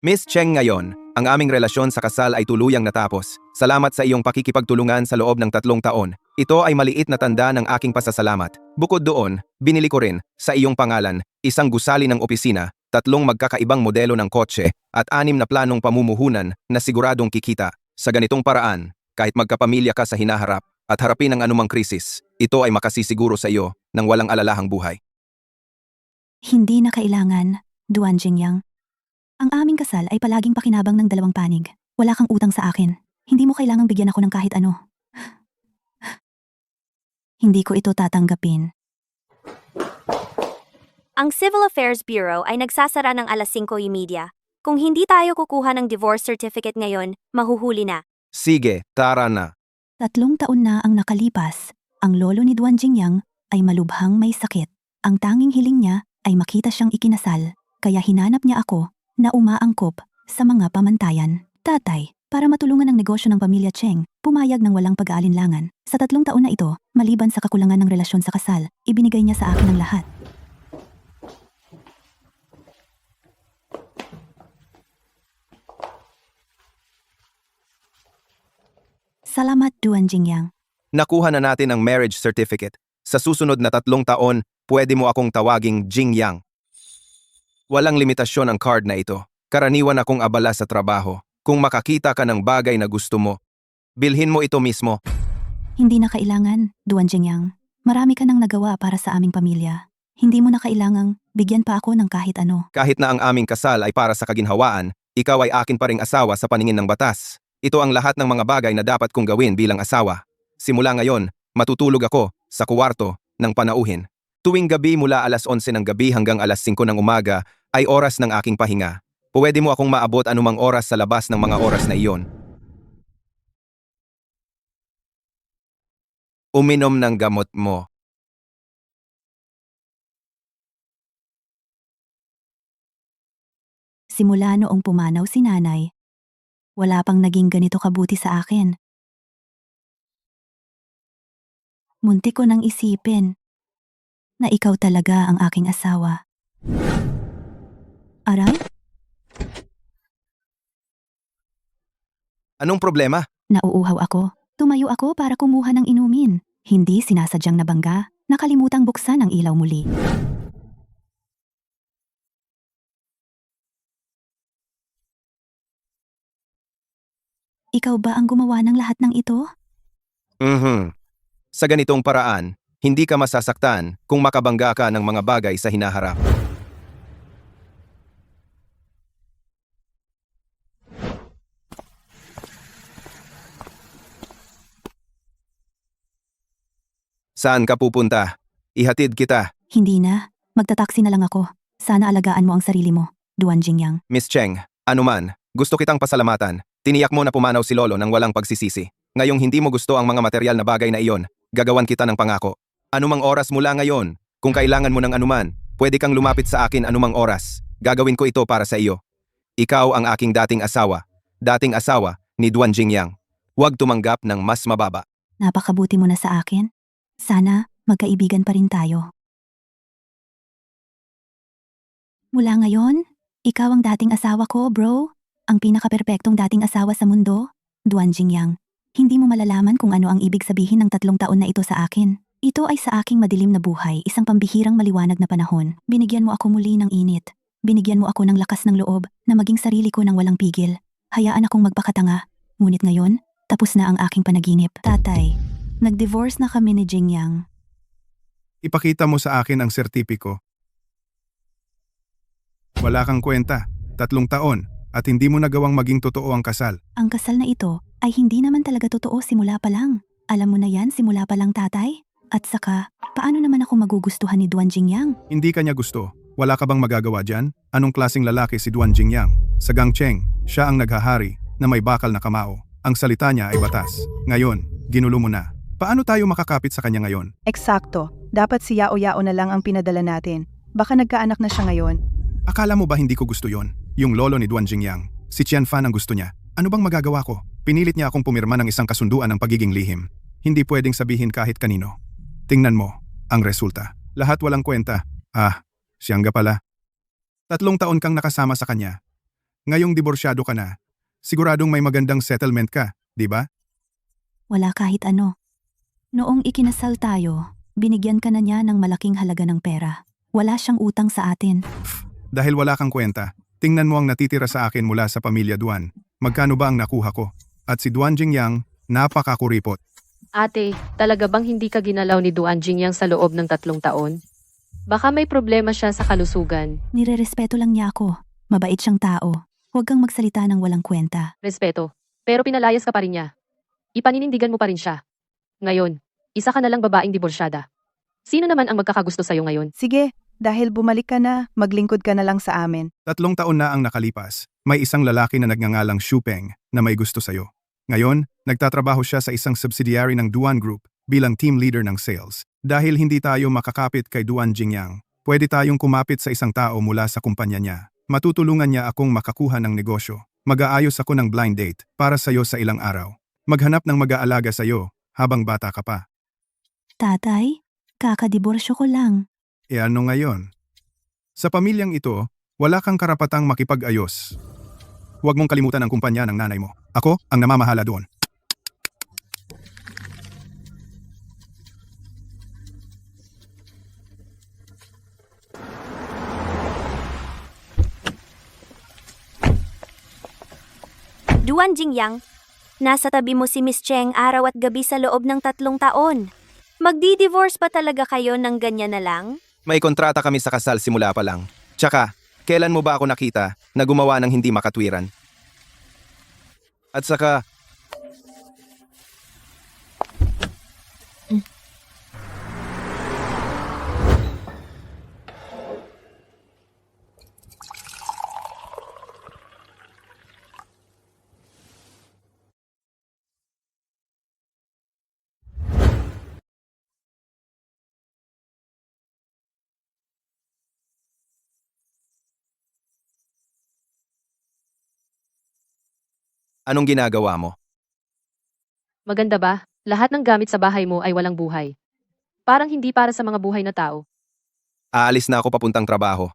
Miss Cheng, ngayon, ang aming relasyon sa kasal ay tuluyang natapos. Salamat sa iyong pakikipagtulungan sa loob ng 3 taon. Ito ay maliit na tanda ng aking pasasalamat. Bukod doon, binili ko rin, sa iyong pangalan, isang gusali ng opisina, 3 magkakaibang modelo ng kotse, at 6 na planong pamumuhunan na siguradong kikita. Sa ganitong paraan, kahit magkapamilya ka sa hinaharap at harapin ang anumang krisis, ito ay makasisiguro sa iyo ng walang alalahang buhay. Hindi na kailangan, Duan Jingyang. Ang aming kasal ay palaging pakinabang ng 2 panig. Wala kang utang sa akin. Hindi mo kailangang bigyan ako ng kahit ano. Hindi ko ito tatanggapin. Ang Civil Affairs Bureau ay nagsasara ng alas 5:30. Kung hindi tayo kukuha ng divorce certificate ngayon, mahuhuli na. Sige, tara na. 3 taon na ang nakalipas. Ang lolo ni Duan Jingyang ay malubhang may sakit. Ang tanging hiling niya ay makita siyang ikinasal, kaya hinanap niya ako na umaangkop sa mga pamantayan. Tatay, para matulungan ang negosyo ng pamilya Cheng, pumayag ng walang pag-aalinlangan. Sa 3 taon na ito, maliban sa kakulangan ng relasyon sa kasal, ibinigay niya sa akin ang lahat. Salamat, Duan Jingyang. Nakuha na natin ang marriage certificate. Sa susunod na 3 taon, pwede mo akong tawaging Jingyang. Walang limitasyon ang card na ito. Karaniwan akong abala sa trabaho. Kung makakita ka ng bagay na gusto mo, bilhin mo ito mismo. Hindi na kailangan, Duan Jingyang. Marami ka nang nagawa para sa aming pamilya. Hindi mo na kailangang bigyan pa ako ng kahit ano. Kahit na ang aming kasal ay para sa kaginhawaan, ikaw ay akin pa ring asawa sa paningin ng batas. Ito ang lahat ng mga bagay na dapat kong gawin bilang asawa. Simula ngayon, matutulog ako sa kuwarto ng panauhin. Tuwing gabi mula alas 11 ng gabi hanggang alas 5 ng umaga ay oras ng aking pahinga. Pwede mo akong maabot anumang oras sa labas ng mga oras na iyon. Uminom ng gamot mo. Simula noong pumanaw si nanay, wala pang naging ganito kabuti sa akin. Muntik ko nang isipin na ikaw talaga ang aking asawa. Aray? Anong problema? Nauuhaw ako. Tumayo ako para kumuha ng inumin. Hindi sinasadyang nabangga. Nakalimutang buksan ang ilaw muli. Ikaw ba ang gumawa ng lahat ng ito? Sa ganitong paraan, hindi ka masasaktan kung makabangga ka ng mga bagay sa hinaharap. Saan ka pupunta? Ihatid kita. Hindi na. Magtataksi na lang ako. Sana alagaan mo ang sarili mo, Duan Jingyang. Miss Cheng, anuman, gusto kitang pasalamatan. Tiniyak mo na pumanaw si Lolo ng walang pagsisisi. Ngayong hindi mo gusto ang mga material na bagay na iyon, gagawan kita ng pangako. Anumang oras mula ngayon, kung kailangan mo ng anuman, pwede kang lumapit sa akin anumang oras. Gagawin ko ito para sa iyo. Ikaw ang aking dating asawa ni Duan Jingyang. Huwag tumanggap ng mas mababa. Napakabuti mo na sa akin. Sana magkaibigan pa rin tayo. Mula ngayon, ikaw ang dating asawa ko, bro. Ang pinakaperpektong dating asawa sa mundo, Duan Jingyang. Hindi mo malalaman kung ano ang ibig sabihin ng 3 taon na ito sa akin. Ito ay sa aking madilim na buhay, isang pambihirang maliwanag na panahon. Binigyan mo ako muli ng init. Binigyan mo ako ng lakas ng loob na maging sarili ko ng walang pigil. Hayaan akong magpakatanga. Ngunit ngayon, tapos na ang aking panaginip. Tatay, nag-divorce na kami ni Jingyang. Ipakita mo sa akin ang sertipiko. Wala kang kwenta, 3 taon, at hindi mo nagawang maging totoo ang kasal. Ang kasal na ito ay hindi naman talaga totoo simula pa lang. Alam mo na yan simula pa lang, tatay? At saka, paano naman ako magugustuhan ni Duan Jingyang? Hindi ka niya gusto. Wala ka bang magagawa dyan? Anong klaseng lalaki si Duan Jingyang? Sa Gang Cheng, siya ang naghahari na may bakal na kamao. Ang salita niya ay batas. Ngayon, ginulo mo na. Paano tayo makakapit sa kanya ngayon? Eksakto. Dapat si Yao-Yao na lang ang pinadala natin. Baka nagkaanak na siya ngayon. Akala mo ba hindi ko gusto yon? Yung lolo ni Duan Jingyang. Si Qian Fan ang gusto niya. Ano bang magagawa ko? Pinilit niya akong pumirma ng isang kasunduan ng pagiging lihim. Hindi pwedeng sabihin kahit kanino. Tingnan mo, ang resulta. Lahat walang kwenta. Siyang ga pala. 3 taon kang nakasama sa kanya. Ngayong diborsyado ka na, siguradong may magandang settlement ka, di ba? Wala kahit ano. Noong ikinasal tayo, binigyan ka na niya ng malaking halaga ng pera. Wala siyang utang sa atin. Dahil wala kang kwenta, tingnan mo ang natitira sa akin mula sa pamilya Duan. Magkano ba ang nakuha ko? At si Duan Jingyang, napakakuripot. Ate, talaga bang hindi ka ginalaw ni Duan Jingyang sa loob ng 3 taon? Baka may problema siya sa kalusugan. Nirerespeto lang niya ako. Mabait siyang tao. Huwag kang magsalita ng walang kwenta. Respeto. Pero pinalayas ka pa rin niya. Ipaninindigan mo pa rin siya. Ngayon, isa ka na lang babaeng diborsyada. Sino naman ang magkakagusto sa'yo ngayon? Sige, dahil bumalik ka na, maglingkod ka na lang sa amin. 3 taon na ang nakalipas. May isang lalaki na nagngangalang Xu Peng na may gusto sa'yo. Ngayon, nagtatrabaho siya sa isang subsidiary ng Duan Group bilang team leader ng sales. Dahil hindi tayo makakapit kay Duan Jingyang, pwede tayong kumapit sa isang tao mula sa kumpanya niya. Matutulungan niya akong makakuha ng negosyo. Mag-aayos ako ng blind date para sa'yo sa ilang araw. Maghanap ng mag-aalaga sa'yo habang bata ka pa. Tatay, kakadiborsyo ko lang. E ano ngayon? Sa pamilyang ito, wala kang karapatang makipag-ayos. Huwag mong kalimutan ang kumpanya ng nanay mo. Ako ang namamahala doon. Duan Jingyang, nasa tabi mo si Miss Cheng araw at gabi sa loob ng 3 taon. Magdi-divorce pa talaga kayo ng ganyan na lang? May kontrata kami sa kasal simula pa lang. Tsaka, kailan mo ba ako nakita na gumawa ng hindi makatwiran? At saka, anong ginagawa mo? Maganda ba? Lahat ng gamit sa bahay mo ay walang buhay. Parang hindi para sa mga buhay na tao. Aalis na ako papuntang trabaho.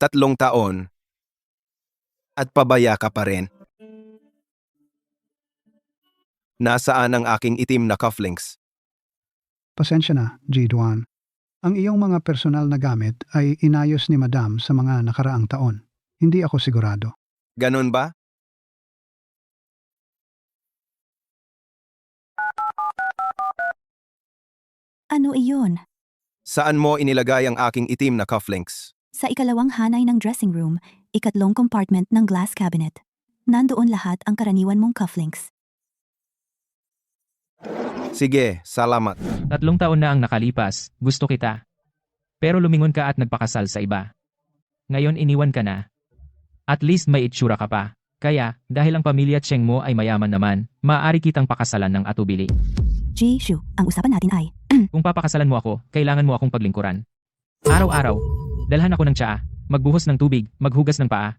Tatlong taon. At pabaya ka pa rin. Nasaan ang aking itim na cufflinks? Pasensya na, G. Duan. Ang iyong mga personal na gamit ay inayos ni Madam sa mga nakaraang taon. Hindi ako sigurado. Ganon ba? Ano iyon? Saan mo inilagay ang aking itim na cufflinks? Sa ikalawang hanay ng dressing room, ikatlong compartment ng glass cabinet. Nandoon lahat ang karaniwan mong cufflinks. Sige, salamat. 3 taon na ang nakalipas, gusto kita. Pero lumingon ka at nagpakasal sa iba. Ngayon iniwan ka na. At least may itsura ka pa. Kaya, dahil ang pamilya Cheng mo ay mayaman naman, maaari kitang pakasalan ng atubili. Shu, ang usapan natin ay, Kung papakasalan mo ako, kailangan mo akong paglingkuran. Araw-araw, dalhan ako ng tsaa, magbuhos ng tubig, maghugas ng paa,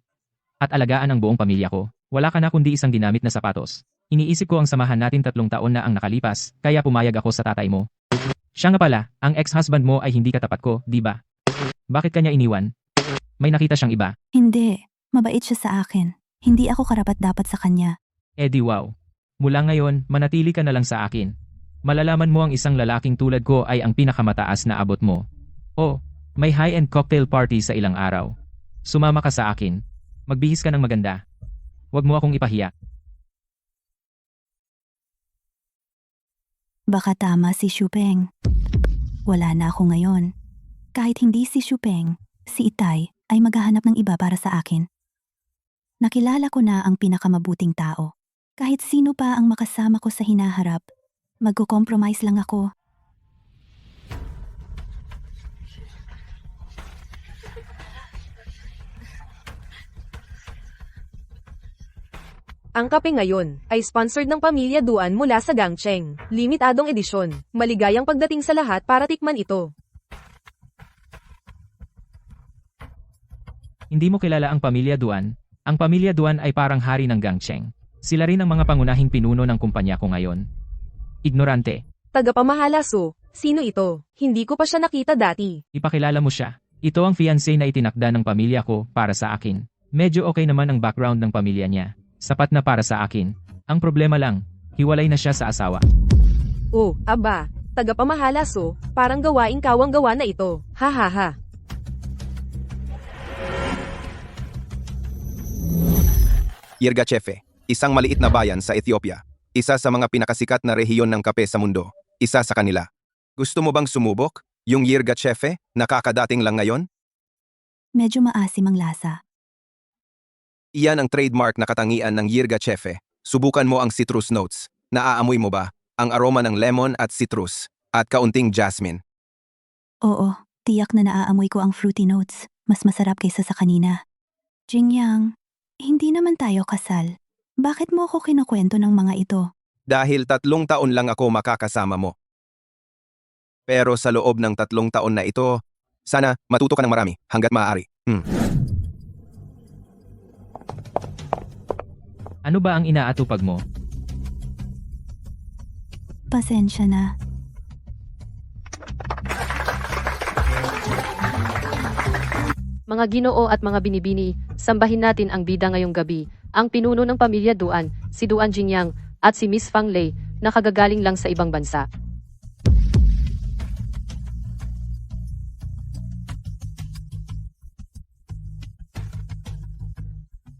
at alagaan ang buong pamilya ko. Wala ka na kundi isang ginamit na sapatos. Iniisip ko ang samahan natin 3 taon na ang nakalipas, kaya pumayag ako sa tatay mo. Siya nga pala, ang ex-husband mo ay hindi katapat ko, di ba? Bakit kanya iniwan? May nakita siyang iba. hindi. Mabait siya sa akin. Hindi ako karapat-dapat sa kanya. Di wow. Mula ngayon, manatili ka na lang sa akin. Malalaman mo ang isang lalaking tulad ko ay ang pinakamataas na abot mo. Oh, may high-end cocktail party sa ilang araw. Sumama ka sa akin. Magbihis ka ng maganda. Huwag mo akong ipahiya. Baka tama si Shupeng. Wala na ako ngayon. Kahit hindi si Shupeng, si Itay ay maghahanap ng iba para sa akin. Nakilala ko na ang pinakamabuting tao. Kahit sino pa ang makasama ko sa hinaharap, magko-compromise lang ako. Ang kape ngayon ay sponsored ng pamilya Duan mula sa Gangcheng. Limitadong edisyon. Maligayang pagdating sa lahat para tikman ito. Hindi mo kilala ang pamilya Duan? Ang pamilya Duan ay parang hari ng Gangcheng. Sila rin ang mga pangunahing pinuno ng kumpanya ko ngayon. Ignorante. Tagapamahala so, sino ito? Hindi ko pa siya nakita dati. Ipakilala mo siya. Ito ang fiancé na itinakda ng pamilya ko para sa akin. Medyo okay naman ang background ng pamilya niya. Sapat na para sa akin. Ang problema lang, hiwalay na siya sa asawa. Oh, aba, tagapamahala so, parang gawaing kawang gawa na ito. Ha ha ha. Yirgachefe, isang maliit na bayan sa Ethiopia. Isa sa mga pinakasikat na rehiyon ng kape sa mundo. Isa sa kanila. Gusto mo bang sumubok? Yung Yirgachefe, nakakadating lang ngayon? Medyo maasim ang lasa. Iyan ang trademark na katangian ng Yirgachefe. Subukan mo ang citrus notes. Naaamoy mo ba? Ang aroma ng lemon at citrus. At kaunting jasmine. Oo, tiyak na naaamoy ko ang fruity notes. Mas masarap kaysa sa kanina. Jingyang, hindi naman tayo kasal. Bakit mo ako kinukwento ng mga ito? Dahil 3 taon lang ako makakasama mo. Pero sa loob ng 3 taon na ito, sana matuto ka ng marami hanggat maaari. Ano ba ang inaatupag mo? Pasensya na. Mga Ginoo at mga binibini, sambahin natin ang bida ngayong gabi, ang pinuno ng pamilya Duan, si Duan Jingyang, at si Miss Fang Lei, na kagagaling lang sa ibang bansa.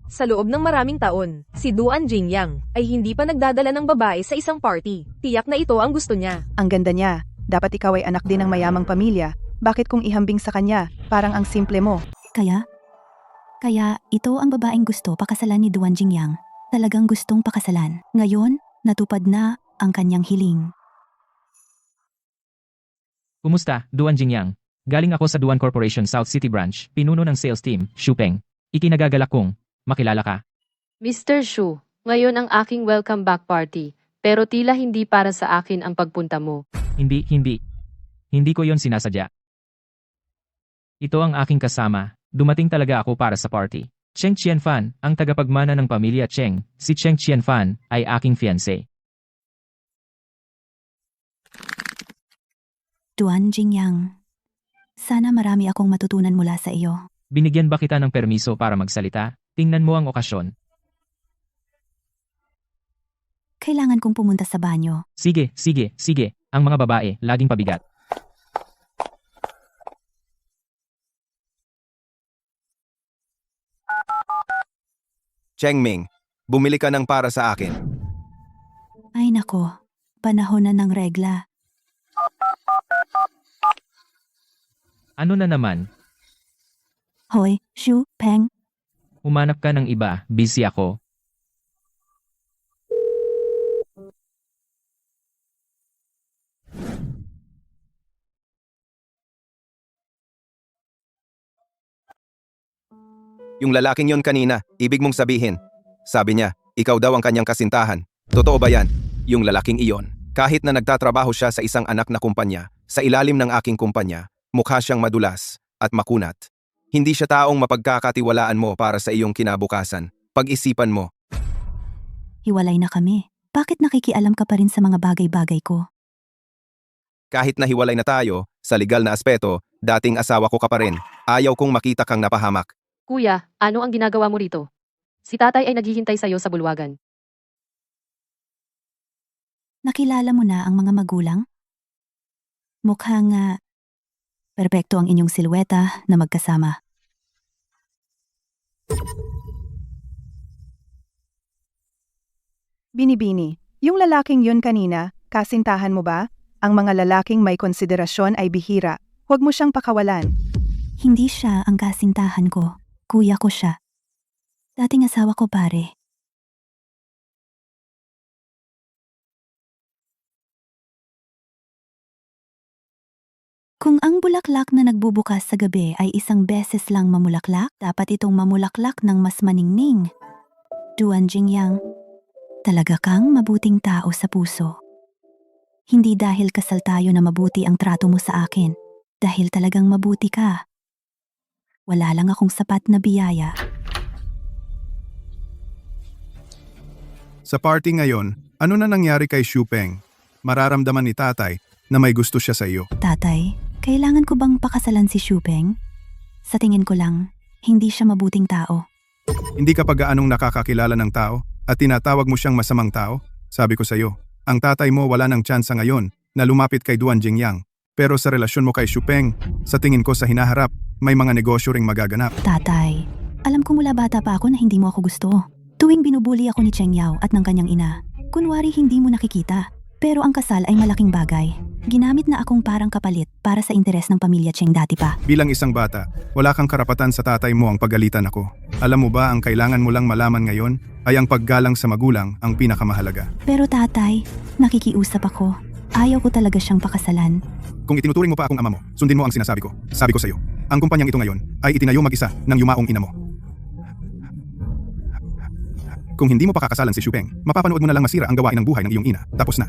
Sa loob ng maraming taon, si Duan Jingyang ay hindi pa nagdadala ng babae sa isang party. Tiyak na ito ang gusto niya. Ang ganda niya. Dapat ikaw ay anak din ng mayamang pamilya. Bakit kung ihambing sa kanya, parang ang simple mo? Kaya ito ang babaeng gusto pakasalan ni Duan Jingyang. Talagang gustong pakasalan. Ngayon, natupad na ang kanyang hiling. Kumusta, Duan Jingyang? Galing ako sa Duan Corporation South City Branch, pinuno ng sales team, Shupeng. Ikinagagalak kong makilala ka. Mr. Shu, ngayon ang aking welcome back party, pero tila hindi para sa akin ang pagpunta mo. Hindi. Hindi ko yon sinasadya. Ito ang aking kasama. Dumating talaga ako para sa party. Cheng Qianfan, ang tagapagmana ng pamilya Cheng. Si Cheng Qianfan ay aking fiancé. Duan Jingyang, sana marami akong matutunan mula sa iyo. Binigyan ba kita ng permiso para magsalita? Tingnan mo ang okasyon. Kailangan kong pumunta sa banyo. Sige. Ang mga babae, laging pabigat. Cheng Ming, bumili ka ng para sa akin. Ay nako, panahon na ng regla. Ano na naman? Hoy, Shu, Peng, Humanap ka ng iba, busy ako. Yung lalaking yon kanina, ibig mong sabihin. Sabi niya, ikaw daw ang kanyang kasintahan. Totoo ba yan? Yung lalaking iyon. Kahit na nagtatrabaho siya sa isang anak na kumpanya, sa ilalim ng aking kumpanya, mukha siyang madulas at makunat. Hindi siya taong mapagkakatiwalaan mo para sa iyong kinabukasan. Pag-isipan mo. hiwalay na kami. Bakit nakikialam ka pa rin sa mga bagay-bagay ko? Kahit na hiwalay na tayo, sa legal na aspeto, dating asawa ko ka pa rin. Ayaw kong makita kang napahamak. Kuya, ano ang ginagawa mo rito? Si tatay ay naghihintay sa'yo sa bulwagan. Nakilala mo na ang mga magulang? Mukhang perpekto ang inyong silweta na magkasama. Binibini, yung lalaking yun kanina, kasintahan mo ba? Ang mga lalaking may konsiderasyon ay bihira. Huwag mo siyang pakawalan. Hindi siya ang kasintahan ko. Kuya ko siya. Dating asawa ko pare. Kung ang bulaklak na nagbubukas sa gabi ay isang beses lang mamulaklak, dapat itong mamulaklak ng mas maningning. Duan Jingyang, talaga kang mabuting tao sa puso. Hindi dahil kasal tayo na mabuti ang trato mo sa akin, dahil talagang mabuti ka. Wala lang akong sapat na biyaya. Sa party ngayon, ano na nangyari kay Shupeng? Mararamdaman ni tatay na may gusto siya sa iyo. Tatay, kailangan ko bang pakasalan si Shupeng? Sa tingin ko lang, hindi siya mabuting tao. Hindi ka pa gaanong nakakakilala ng tao at tinatawag mo siyang masamang tao? Sabi ko sa iyo, ang tatay mo wala ng tsansa ngayon na lumapit kay Duan Jingyang. Pero sa relasyon mo kay Shupeng, sa tingin ko sa hinaharap, may mga negosyo ring magaganap. Tatay, alam ko mula bata pa ako na hindi mo ako gusto. Tuwing binubuli ako ni Cheng Yao at ng kanyang ina, kunwari hindi mo nakikita. Pero ang kasal ay malaking bagay. Ginamit na akong parang kapalit para sa interes ng pamilya Cheng dati pa. Bilang isang bata, wala kang karapatan sa tatay mo ang pagalitan ako. Alam mo ba ang kailangan mo lang malaman ngayon ay ang paggalang sa magulang ang pinakamahalaga. Pero tatay, nakikiusap ako. Ayaw ko talaga siyang pakasalan. Kung itinuturing mo pa akong ama mo, sundin mo ang sinasabi ko. Sabi ko sa iyo, ang kumpanyang ito ngayon ay itinayo mag-isa ng yumaong ina mo. Kung hindi mo pa kakasalan si Shupeng, mapapanood mo na lang masira ang gawain ng buhay ng iyong ina. Tapos na.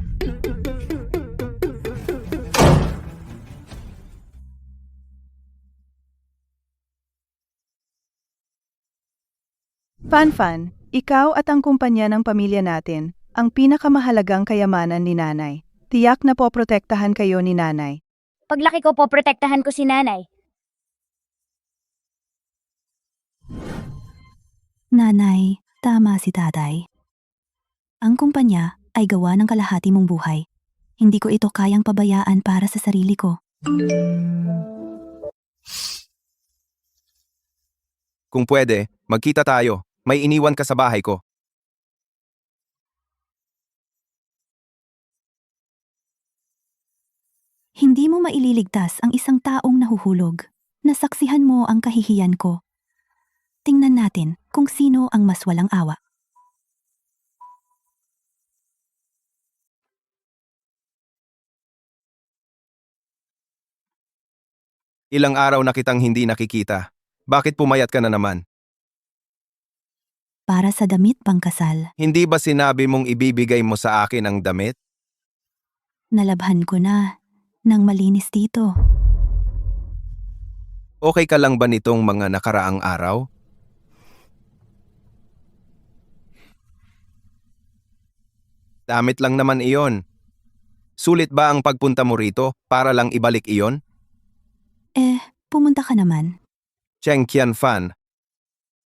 Fan, ikaw at ang kumpanya ng pamilya natin, ang pinakamahalagang kayamanan ni nanay. Tiyak na poprotektahan kayo ni nanay. Paglaki ko po, protektahan ko si nanay. Nanay, tama si tatay. Ang kumpanya ay gawa ng kalahati mong buhay. Hindi ko ito kayang pabayaan para sa sarili ko. Kung pwede, magkita tayo. May iniwan ka sa bahay ko. Hindi mo maililigtas ang isang taong nahuhulog. Nasaksihan mo ang kahihiyan ko. Tingnan natin kung sino ang mas walang awa. Ilang araw na kitang hindi nakikita. Bakit pumayat ka na naman? Para sa damit pangkasal, Hindi ba sinabi mong ibibigay mo sa akin ang damit? nalabhan ko na nang malinis dito. Okay ka lang ba nitong mga nakaraang araw? Damit lang naman iyon. Sulit ba ang pagpunta mo rito para lang ibalik iyon? Pumunta ka naman. Cheng Qianfan,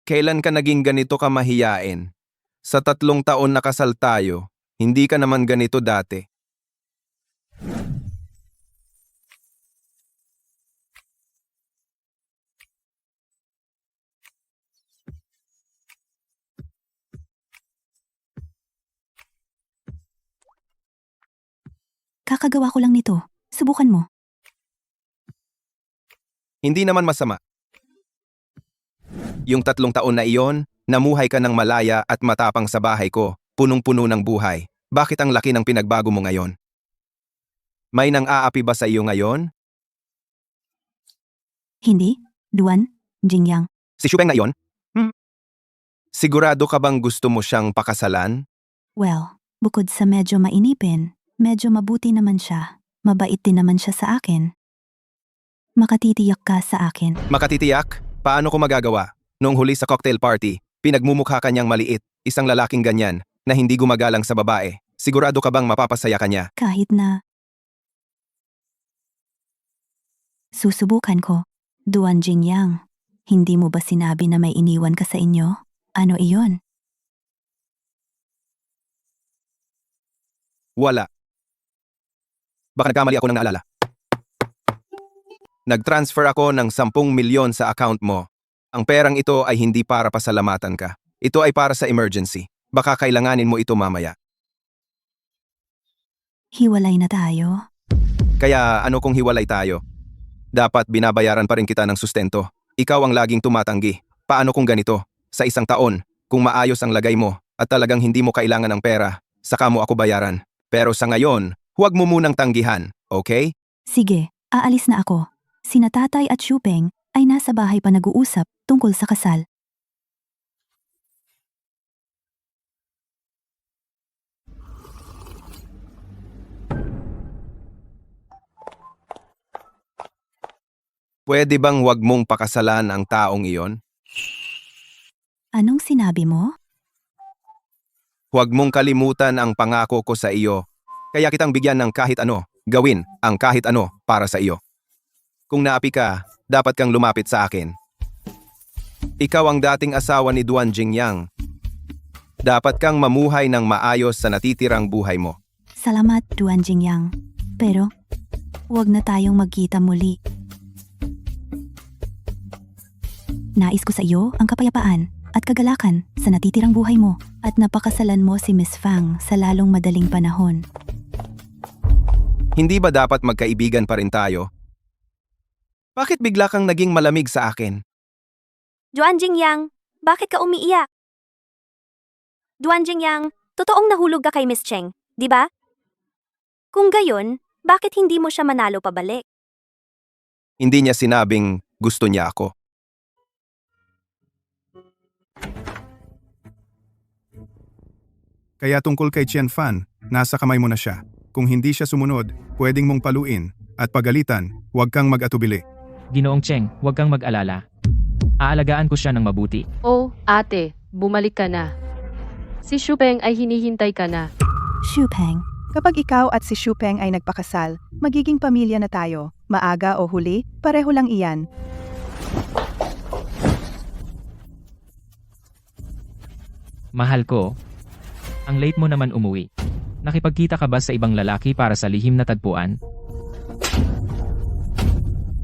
kailan ka naging ganito ka mahiyain? Sa 3 taon na kasal tayo, hindi ka naman ganito dati. Kakagawa ko lang nito. Subukan mo. Hindi naman masama. Yung 3 taon na iyon, namuhay ka ng malaya at matapang sa bahay ko, punong-puno ng buhay. Bakit ang laki ng pinagbago mo ngayon? May nang-aapi ba sa iyo ngayon? Hindi? Duan? Jingyang? Si Shupeng na iyon? Sigurado ka bang gusto mo siyang pakasalan? Well, bukod sa medyo mainipin, medyo mabuti naman siya. Mabait din naman siya sa akin. Makatitiyak ka sa akin. Makatitiyak? Paano ko magagawa? Noong huli sa cocktail party, pinagmumukha kanyang maliit, isang lalaking ganyan, na hindi gumagalang sa babae. Sigurado ka bang mapapasaya kanya? Kahit na susubukan ko. Duan Jingyang, hindi mo ba sinabi na may iniwan ka sa inyo? Ano iyon? Wala. Baka nagkamali ako ng naalala. Nag-transfer ako ng 10 milyon sa account mo. Ang perang ito ay hindi para pasalamatan ka. Ito ay para sa emergency. Baka kailanganin mo ito mamaya. Hiwalay na tayo. Kaya ano kung hiwalay tayo? Dapat binabayaran pa rin kita ng sustento. Ikaw ang laging tumatanggi. Paano kung ganito? Sa 1 taon, kung maayos ang lagay mo at talagang hindi mo kailangan ng pera, saka mo ako bayaran. Pero sa ngayon, huwag mo munang tanggihan, okay? Sige, aalis na ako. Sina Tatay at Shupeng ay nasa bahay pa nag-uusap tungkol sa kasal. Pwede bang huwag mong pakasalan ang taong iyon? Anong sinabi mo? Huwag mong kalimutan ang pangako ko sa iyo. Kaya kitang bigyan ng kahit ano, gawin ang kahit ano para sa iyo. Kung naapi ka, dapat kang lumapit sa akin. Ikaw ang dating asawa ni Duan Jingyang. Dapat kang mamuhay ng maayos sa natitirang buhay mo. Salamat, Duan Jingyang. Pero, huwag na tayong magkita muli. Nais ko sa iyo ang kapayapaan at kagalakan sa natitirang buhay mo at napakasalan mo si Miss Fang sa lalong madaling panahon. Hindi ba dapat magkaibigan pa rin tayo? Bakit bigla kang naging malamig sa akin? Duan Jingyang, bakit ka umiiyak? Duan Jingyang, totoong nahulog ka kay Miss Cheng, di ba? Kung gayon, bakit hindi mo siya manalo pabalik? Hindi niya sinabing gusto niya ako. Kaya tungkol kay Qian Fan, nasa kamay mo na siya. Kung hindi siya sumunod, pwedeng mong paluin at pagalitan, huwag kang mag-atubili. Ginoong Cheng, huwag kang mag-alala. Aalagaan ko siya ng mabuti. Oh, ate, bumalik ka na. Si Shupeng ay hinihintay ka na. Shupeng, Kapag ikaw at si Shupeng ay nagpakasal, magiging pamilya na tayo. Maaga o huli, pareho lang iyan. Mahal ko, ang late mo naman umuwi. Nakipagkita ka ba sa ibang lalaki para sa lihim na tagpuan?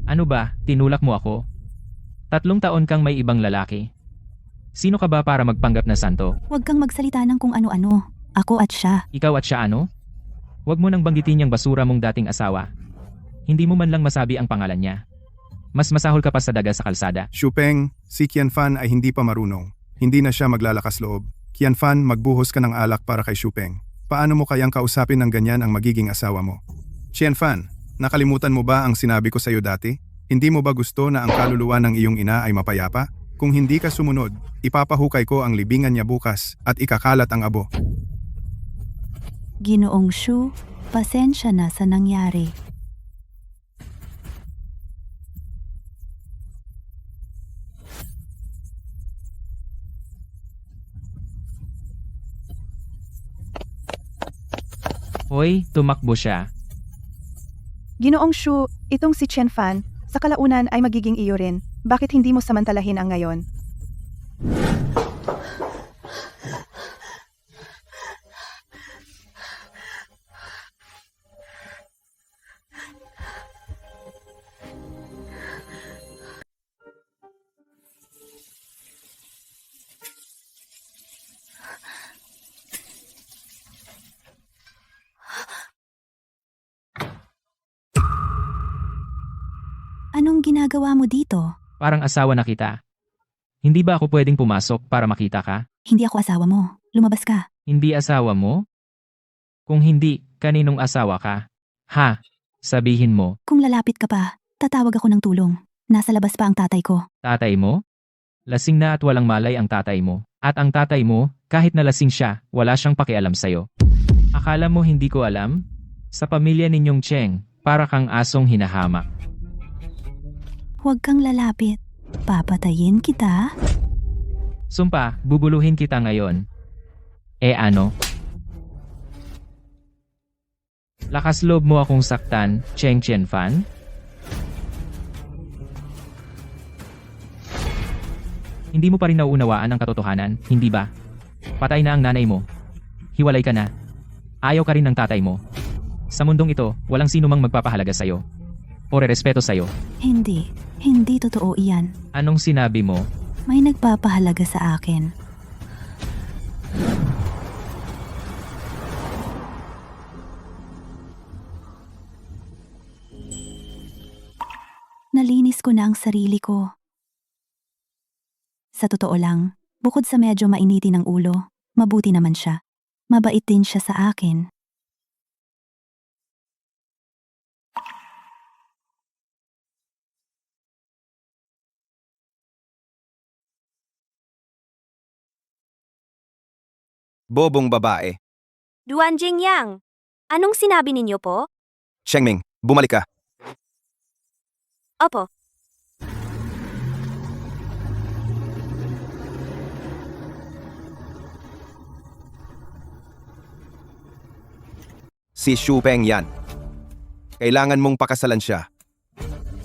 Ano ba, tinulak mo ako? 3 taon kang may ibang lalaki. Sino ka ba para magpanggap na santo? huwag kang magsalita ng kung ano-ano. Ako at siya. Ikaw at siya ano? Huwag mo nang banggitin yung basura mong dating asawa. Hindi mo man lang masabi ang pangalan niya. Mas masahol ka pa sa daga sa kalsada. Shupeng, si Qian Fan ay hindi pa marunong. Hindi na siya maglalakas loob. Qian Fan, magbuhos ka ng alak para kay Shupeng. Paano mo kayang kausapin ng ganyan ang magiging asawa mo? Qian Fan, nakalimutan mo ba ang sinabi ko sa iyo dati? Hindi mo ba gusto na ang kaluluwa ng iyong ina ay mapayapa? Kung hindi ka sumunod, ipapahukay ko ang libingan niya bukas at ikakalat ang abo. Ginoong Shu, pasensya na sa nangyari. Hoy, tumakbo siya. Ginoong Shu, itong si Qian Fan, sa kalaunan ay magiging iyo rin. Bakit hindi mo samantalahin ang ngayon? Anong ginagawa mo dito? Parang asawa na kita. Hindi ba ako pwedeng pumasok para makita ka? Hindi ako asawa mo. Lumabas ka. Hindi asawa mo? Kung hindi, kaninong asawa ka? Ha? Sabihin mo, Kung lalapit ka pa, tatawag ako ng tulong. Nasa labas pa ang tatay ko. tatay mo? Lasing na at walang malay ang tatay mo. At ang tatay mo, kahit na lasing siya, wala siyang pakialam sa'yo. Akala mo hindi ko alam? Sa pamilya ninyong Cheng, para kang asong hinahamak. Huwag kang lalapit. Papatayin kita. Sumpa, bubuluhin kita ngayon. Ano? Lakas loob mo akong saktan, Cheng Qian Fan? Hindi mo pa rin nauunawaan ang katotohanan, hindi ba? Patay na ang nanay mo. Hiwalay ka na. Ayaw ka rin ng tatay mo. Sa mundong ito, walang sino mang magpapahalaga sa'yo. O rerespeto sa'yo. Hindi. Hindi totoo iyan. Anong sinabi mo? May nagpapahalaga sa akin. Nalinis ko na ang sarili ko. Sa totoo lang, bukod sa medyo mainitin ng ulo, mabuti naman siya. Mabait din siya sa akin. Bobong babae. Duan Jingyang, anong sinabi ninyo po? Chengming, bumalik ka. Opo. Si Xu Peng yan. Kailangan mong pakasalan siya.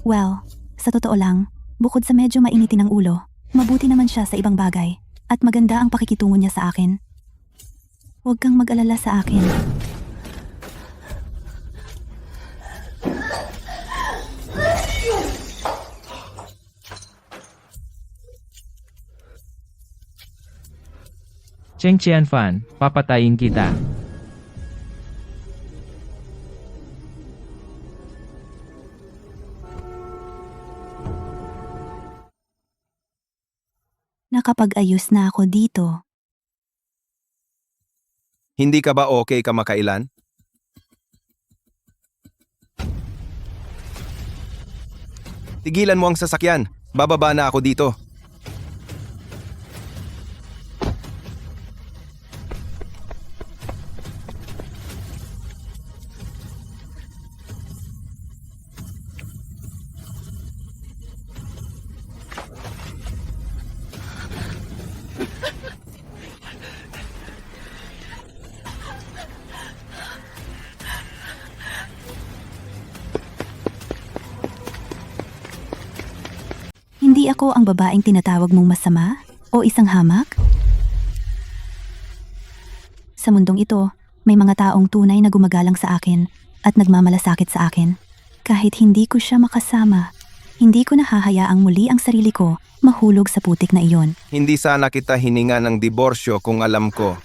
Well, sa totoo lang, bukod sa medyo mainitin ang ulo, mabuti naman siya sa ibang bagay. At maganda ang pakikitungo niya sa akin. Huwag kang mag-alala sa akin. Cheng Qianfan, papatayin kita. Nakapag-ayos na ako dito. Hindi ka ba okay kamakailan? Tigilan mo ang sasakyan. Bababa na ako dito. Hindi ako ang babaeng tinatawag mong masama o isang hamak? Sa mundong ito, may mga taong tunay na gumagalang sa akin at nagmamalasakit sa akin. Kahit hindi ko siya makasama, hindi ko nahahayaang muli ang sarili ko mahulog sa putik na iyon. Hindi sana kita hininga ng diborsyo kung alam ko.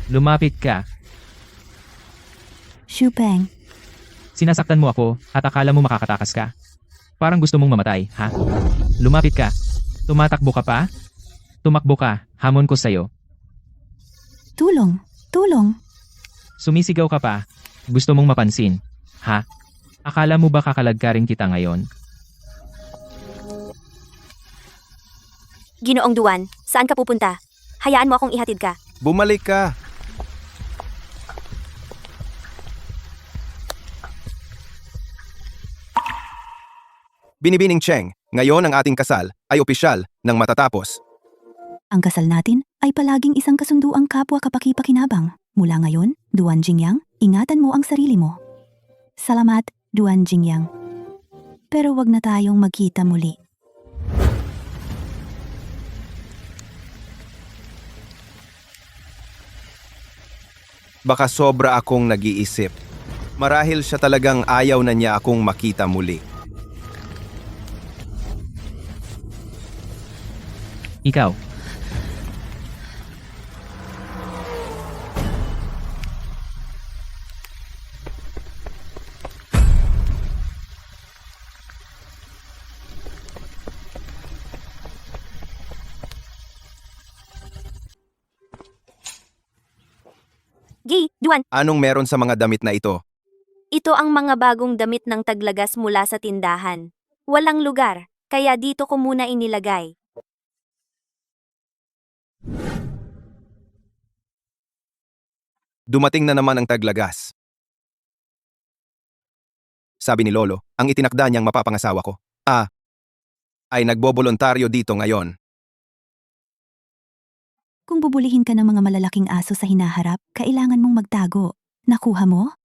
Lumapit ka. Xu Peng, Sinasaktan mo ako at akala mo makakatakas ka. Parang gusto mong mamatay, ha? Lumapit ka. Tumatakbo ka pa? Tumakbo ka, hamon ko sa'yo. tulong, tulong. Sumisigaw ka pa. Gusto mong mapansin, ha? Akala mo ba kakalagkarin kita ngayon? Ginoong Duan, saan ka pupunta? Hayaan mo akong ihatid ka. Bumalik ka. Binibining Cheng, ngayon ang ating kasal ay opisyal nang matatapos. Ang kasal natin ay palaging isang kasunduang kapwa kapaki-pakinabang. Mula ngayon, Duan Jingyang, ingatan mo ang sarili mo. Salamat, Duan Jingyang. Pero wag na tayong magkita muli. Baka sobra akong nag-iisip. Marahil siya talagang ayaw na niya akong makita muli. Ikaw. Gi, Duan, Anong meron sa mga damit na ito? ito ang mga bagong damit ng taglagas mula sa tindahan. Walang lugar, kaya dito ko muna inilagay. Dumating na naman ang taglagas. Sabi ni Lolo, ang itinakda niyang mapapangasawa ko. Ay nagbobolontaryo dito ngayon. Kung bubulihin ka ng mga malalaking aso sa hinaharap, kailangan mong magtago. Nakuha mo?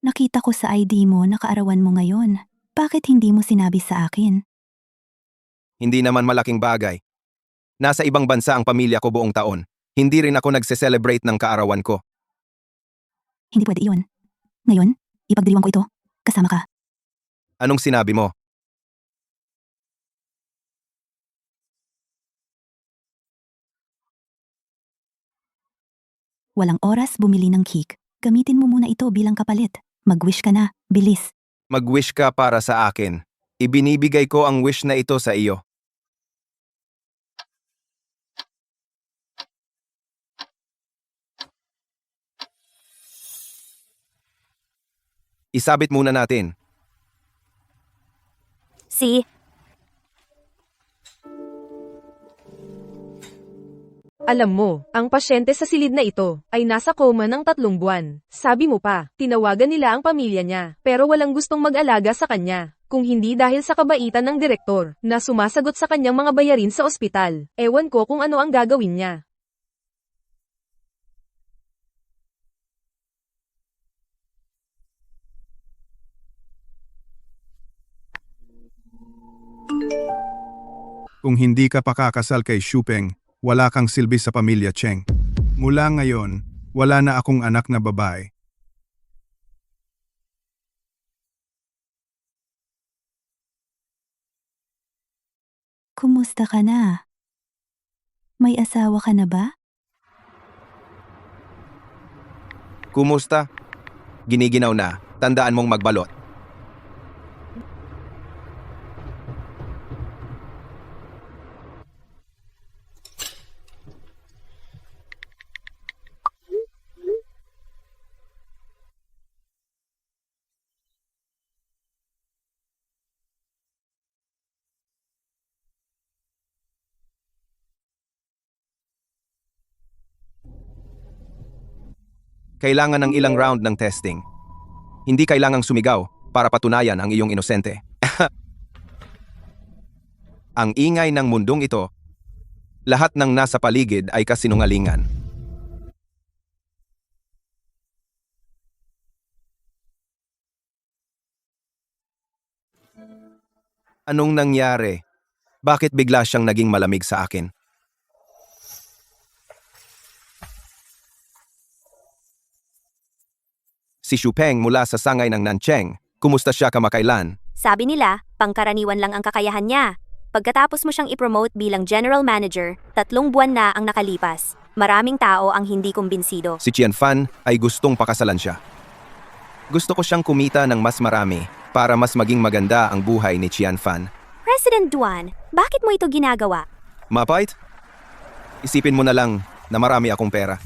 Nakita ko sa ID mo na kaarawan mo ngayon. Bakit hindi mo sinabi sa akin? Hindi naman malaking bagay. Nasa ibang bansa ang pamilya ko buong taon. Hindi rin ako nagse-celebrate ng kaarawan ko. Hindi pwede iyon. Ngayon, ipagdiriwang ko ito. Kasama ka. Anong sinabi mo? Walang oras bumili ng cake. Gamitin mo muna ito bilang kapalit. Mag-wish ka na. Bilis. Mag-wish ka para sa akin. Ibinibigay ko ang wish na ito sa iyo. Isabit muna natin. Si, Alam mo, ang pasyente sa silid na ito ay nasa coma ng 3 buwan. Sabi mo pa, tinawagan nila ang pamilya niya, pero walang gustong mag-alaga sa kanya. Kung hindi dahil sa kabaitan ng direktor, na sumasagot sa kanyang mga bayarin sa ospital. Ewan ko kung ano ang gagawin niya. Kung hindi ka pakakasal kay Shupeng, wala kang silbi sa pamilya Cheng. Mula ngayon, wala na akong anak na babae. Kumusta ka na? May asawa ka na ba? Kumusta? Giniginaw na. Tandaan mong magbalot. Kailangan ng ilang round ng testing. Hindi kailangang sumigaw para patunayan ang iyong inosente. Ang ingay ng mundong ito, lahat ng nasa paligid ay kasinungalingan. Anong nangyari? Bakit bigla siyang naging malamig sa akin? Si Shupeng mula sa sangay ng Nancheng. Kumusta siya kamakailan? sabi nila, pangkaraniwan lang ang kakayahan niya. Pagkatapos mo siyang ipromote bilang general manager, 3 buwan na ang nakalipas. Maraming tao ang hindi kumbinsido. Si Qian Fan ay gustong pakasalan siya. Gusto ko siyang kumita ng mas marami para mas maging maganda ang buhay ni Qian Fan. President Duan, bakit mo ito ginagawa? Mapait? Isipin mo na lang na marami akong pera.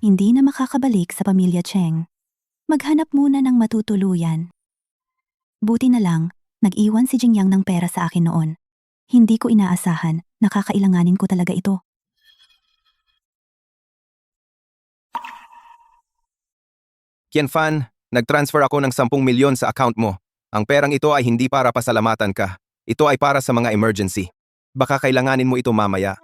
Hindi na makakabalik sa pamilya Cheng. Maghanap muna ng matutuluyan. Buti na lang, nag-iwan si Jingyang ng pera sa akin noon. Hindi ko inaasahan, nakakailanganin ko talaga ito. Qian Fan, nag-transfer ako ng 10 milyon sa account mo. Ang perang ito ay hindi para pasalamatan ka. Ito ay para sa mga emergency. Baka kailanganin mo ito mamaya.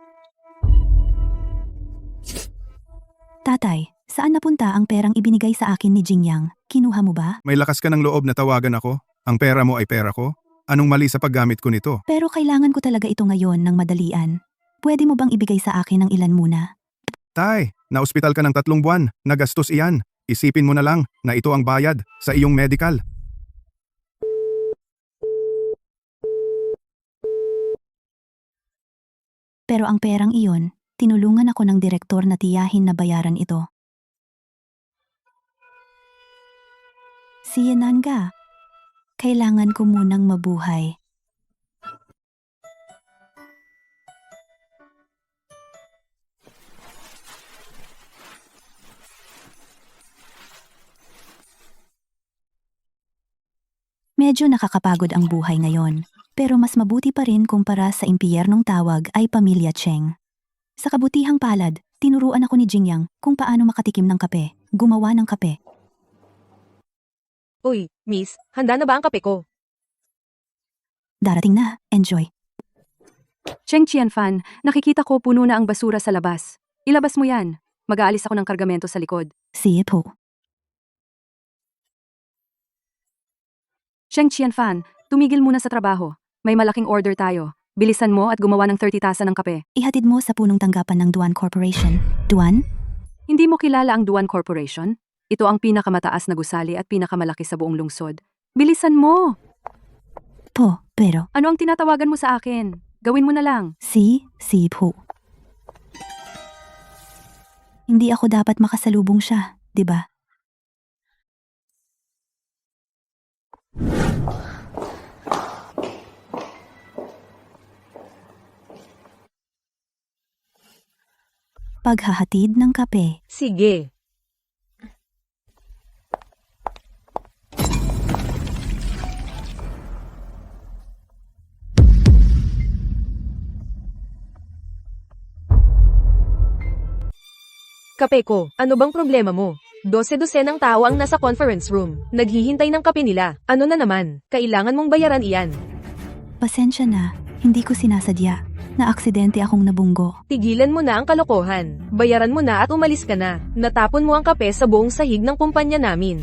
Tatay, saan napunta ang perang ibinigay sa akin ni Jingyang? Kinuha mo ba? May lakas ka ng loob na tawagan ako? Ang pera mo ay pera ko? Anong mali sa paggamit ko nito? Pero kailangan ko talaga ito ngayon ng madalian. Pwede mo bang ibigay sa akin ng ilan muna? Tay, na-ospital ka ng 3 buwan. Nagastos iyan. Isipin mo na lang na ito ang bayad sa iyong medical. Pero ang perang iyon, tinulungan ako ng direktor na tiyahin na bayaran ito. Si Yenanga, kailangan ko munang mabuhay. Medyo nakakapagod ang buhay ngayon, pero mas mabuti pa rin kumpara sa impyernong tawag ay pamilya Cheng. Sa kabutihang palad, tinuruan ako ni Jingyang kung paano makatikim ng kape, gumawa ng kape. Uy, miss, handa na ba ang kape ko? Darating na, enjoy. Cheng Qianfan, nakikita ko puno na ang basura sa labas. Ilabas mo yan. Mag-aalis ako ng kargamento sa likod. Sige po. Cheng Qianfan, tumigil muna sa trabaho. May malaking order tayo. Bilisan mo at gumawa ng 30 tasa ng kape. Ihatid mo sa punong tanggapan ng Duan Corporation. Duan? Hindi mo kilala ang Duan Corporation? Ito ang pinakamataas na gusali at pinakamalaki sa buong lungsod. Bilisan mo! Po, pero... Ano ang tinatawagan mo sa akin? Gawin mo na lang. Si po. Hindi ako dapat makasalubong siya, di ba? Paghahatid ng kape. Sige. Kape ko, ano bang problema mo? 12 ng tao ang nasa conference room. Naghihintay ng kape nila. Ano na naman? Kailangan mong bayaran iyan. Pasensya na, hindi ko sinasadya. Na-aksidente akong nabunggo. Tigilan mo na ang kalokohan. Bayaran mo na at umalis ka na. Natapon mo ang kape sa buong sahig ng kumpanya namin.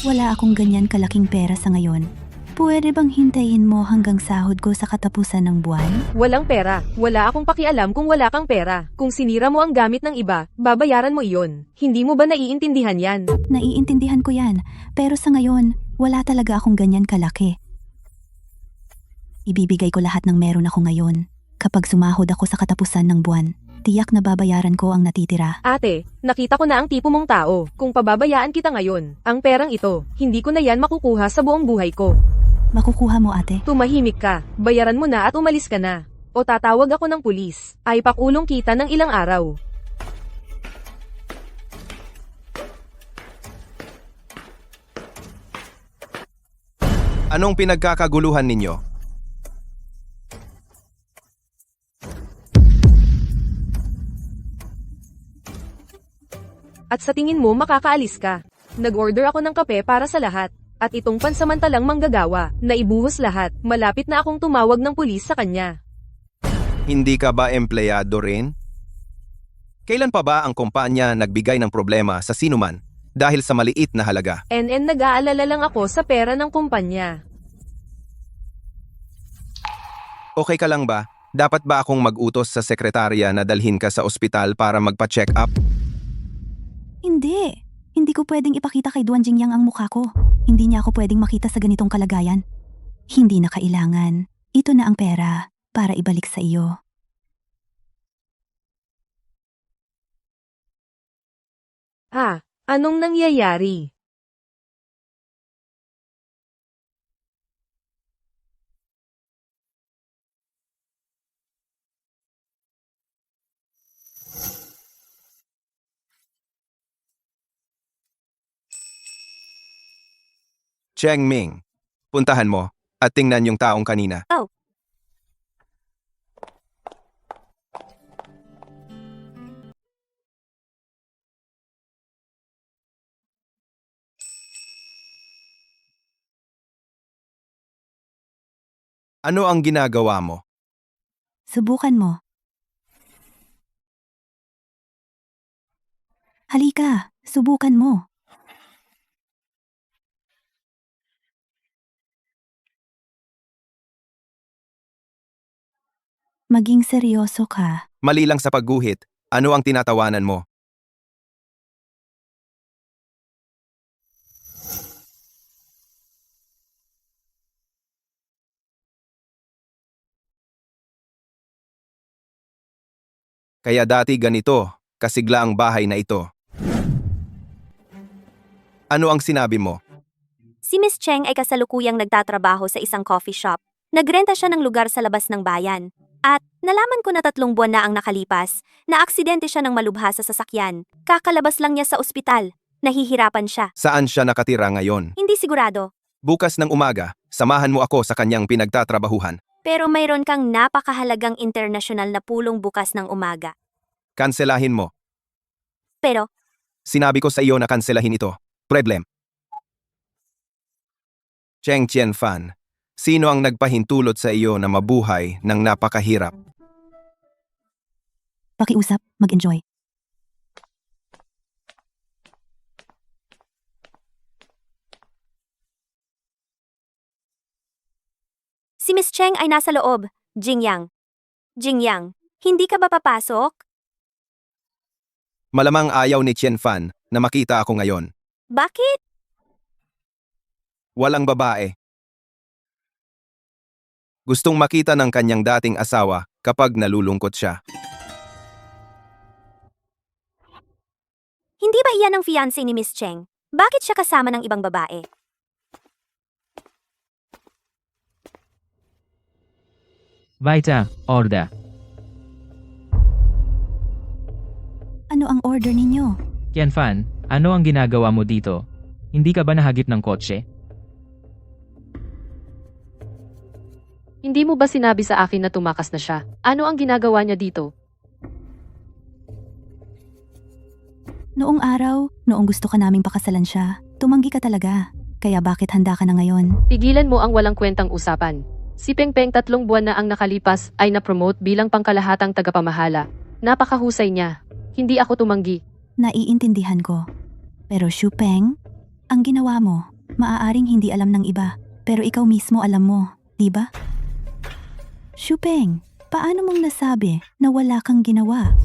Wala akong ganyan kalaking pera sa ngayon. Pwede bang hintayin mo hanggang sahod ko sa katapusan ng buwan? Walang pera. Wala akong pakialam kung wala kang pera. Kung sinira mo ang gamit ng iba, babayaran mo iyon. Hindi mo ba naiintindihan yan? Naiintindihan ko yan, pero sa ngayon, wala talaga akong ganyan kalaki. Ibibigay ko lahat ng meron ako ngayon. Kapag sumahod ako sa katapusan ng buwan, tiyak na babayaran ko ang natitira. Ate, nakita ko na ang tipo mong tao. Kung pababayaan kita ngayon, ang perang ito, hindi ko na yan makukuha sa buong buhay ko. Makukuha mo, ate. Tumahimik ka, bayaran mo na at umalis ka na. O tatawag ako ng pulis. Ay pakulong kita ng ilang araw. Anong pinagkakaguluhan ninyo? At sa tingin mo makakaalis ka. Nag-order ako ng kape para sa lahat. At itong pansamantalang manggagawa, na ibuhos lahat, malapit na akong tumawag ng pulis sa kanya. Hindi ka ba empleyado rin? Kailan pa ba ang kumpanya nagbigay ng problema sa sinuman dahil sa maliit na halaga? Nag-aalala lang ako sa pera ng kumpanya. Okay ka lang ba? Dapat ba akong mag-utos sa sekretarya na dalhin ka sa ospital para magpa-check up? Hindi. Hindi ko pwedeng ipakita kay Duan Jingyang ang mukha ko. Hindi niya ako pwedeng makita sa ganitong kalagayan. Hindi na kailangan. Ito na ang pera para ibalik sa iyo. Anong nangyayari? Cheng Ming, puntahan mo at tingnan yung taong kanina. Oh. Ano ang ginagawa mo? Subukan mo. Halika, subukan mo. Maging seryoso ka. Mali lang sa pagguhit. Ano ang tinatawanan mo? Kaya dati ganito, kasigla ang bahay na ito. Ano ang sinabi mo? Si Miss Cheng ay kasalukuyang nagtatrabaho sa isang coffee shop. Nagrenta siya ng lugar sa labas ng bayan. At nalaman ko na 3 buwan na ang nakalipas, na aksidente siya ng malubha sa sasakyan. Kakalabas lang niya sa ospital. Nahihirapan siya. Saan siya nakatira ngayon? Hindi sigurado. Bukas ng umaga, samahan mo ako sa kanyang pinagtatrabahuhan. Pero mayroon kang napakahalagang internasyonal na pulong bukas ng umaga. Kanselahin mo. Pero, Sinabi ko sa iyo na kanselahin ito. Problem. Cheng Qianfan, sino ang nagpahintulot sa iyo na mabuhay ng napakahirap? Pakiusap, mag-enjoy. si Miss Cheng ay nasa loob. Jingyang. Jingyang, hindi ka ba papasok? Malamang ayaw ni Qianfan na makita ako ngayon. Bakit? Walang babae. Gustong makita ng kanyang dating asawa kapag nalulungkot siya. Hindi ba iyan ang fiancé ni Miss Cheng? Bakit siya kasama ng ibang babae? Vita, order. Ano ang order ninyo? Qianfan, ano ang ginagawa mo dito? Hindi ka ba nahagip ng kotse? Hindi mo ba sinabi sa akin na tumakas na siya? Ano ang ginagawa niya dito? Noong araw, noong gusto ka naming pakasalan siya, tumanggi ka talaga. Kaya bakit handa ka na ngayon? Tigilan mo ang walang kwentang usapan. Si Pengpeng 3 buwan na ang nakalipas ay na-promote bilang pangkalahatang tagapamahala. Napakahusay niya. Hindi ako tumanggi. Naiintindihan ko. Pero Shupeng, ang ginawa mo, maaaring hindi alam ng iba. Pero ikaw mismo alam mo, di ba? Shupeng, paano mong nasabi na wala kang ginawa?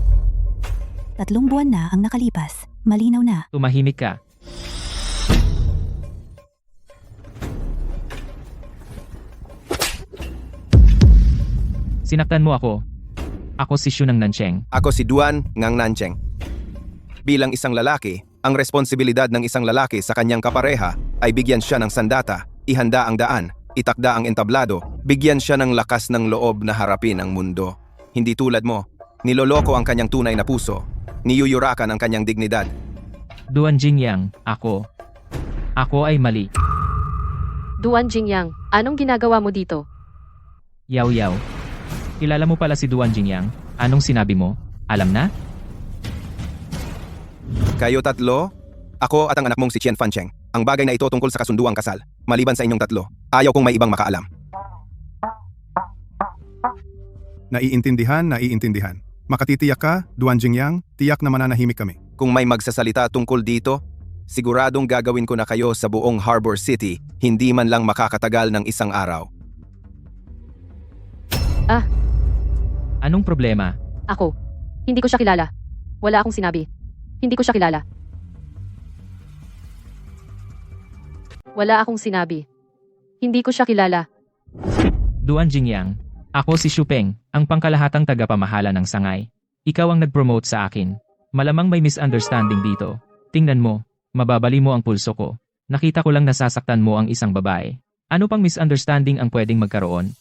3 buwan na ang nakalipas. Malinaw na. Tumahimik ka. Sinaktan mo ako. Ako si Shu ng Nancheng. Ako si Duan ngang Nancheng. Bilang isang lalaki, ang responsibilidad ng isang lalaki sa kanyang kapareha ay bigyan siya ng sandata, ihanda ang daan, itakda ang entablado, bigyan siya ng lakas ng loob na harapin ang mundo. Hindi tulad mo, niloloko ang kanyang tunay na puso, niyuyurakan ang kanyang dignidad. Duan Jingyang, ako. Ako ay mali. Duan Jingyang, anong ginagawa mo dito? Yaw yaw. Kilala mo pala si Duan Jingyang? Anong sinabi mo? Alam na? Kayo tatlo, ako at ang anak mong si Chen Fancheng. Ang bagay na ito tungkol sa kasunduang kasal. Maliban sa inyong tatlo, ayaw kong may ibang makaalam. Naiintindihan. Makatitiyak ka, Duan Jingyang, tiyak na mananahimik kami. Kung may magsasalita tungkol dito, siguradong gagawin ko na kayo sa buong Harbor City, hindi man lang makakatagal ng isang araw. Anong problema? Ako. Hindi ko siya kilala. Wala akong sinabi. Hindi ko siya kilala. Wala akong sinabi. Hindi ko siya kilala. Duan Jingyang, ako si Shupeng, ang pangkalahatang tagapamahala ng sangay. Ikaw ang nag-promote sa akin. Malamang may misunderstanding dito. Tingnan mo, mababali mo ang pulso ko. Nakita ko lang nasasaktan mo ang isang babae. Ano pang misunderstanding ang pwedeng magkaroon?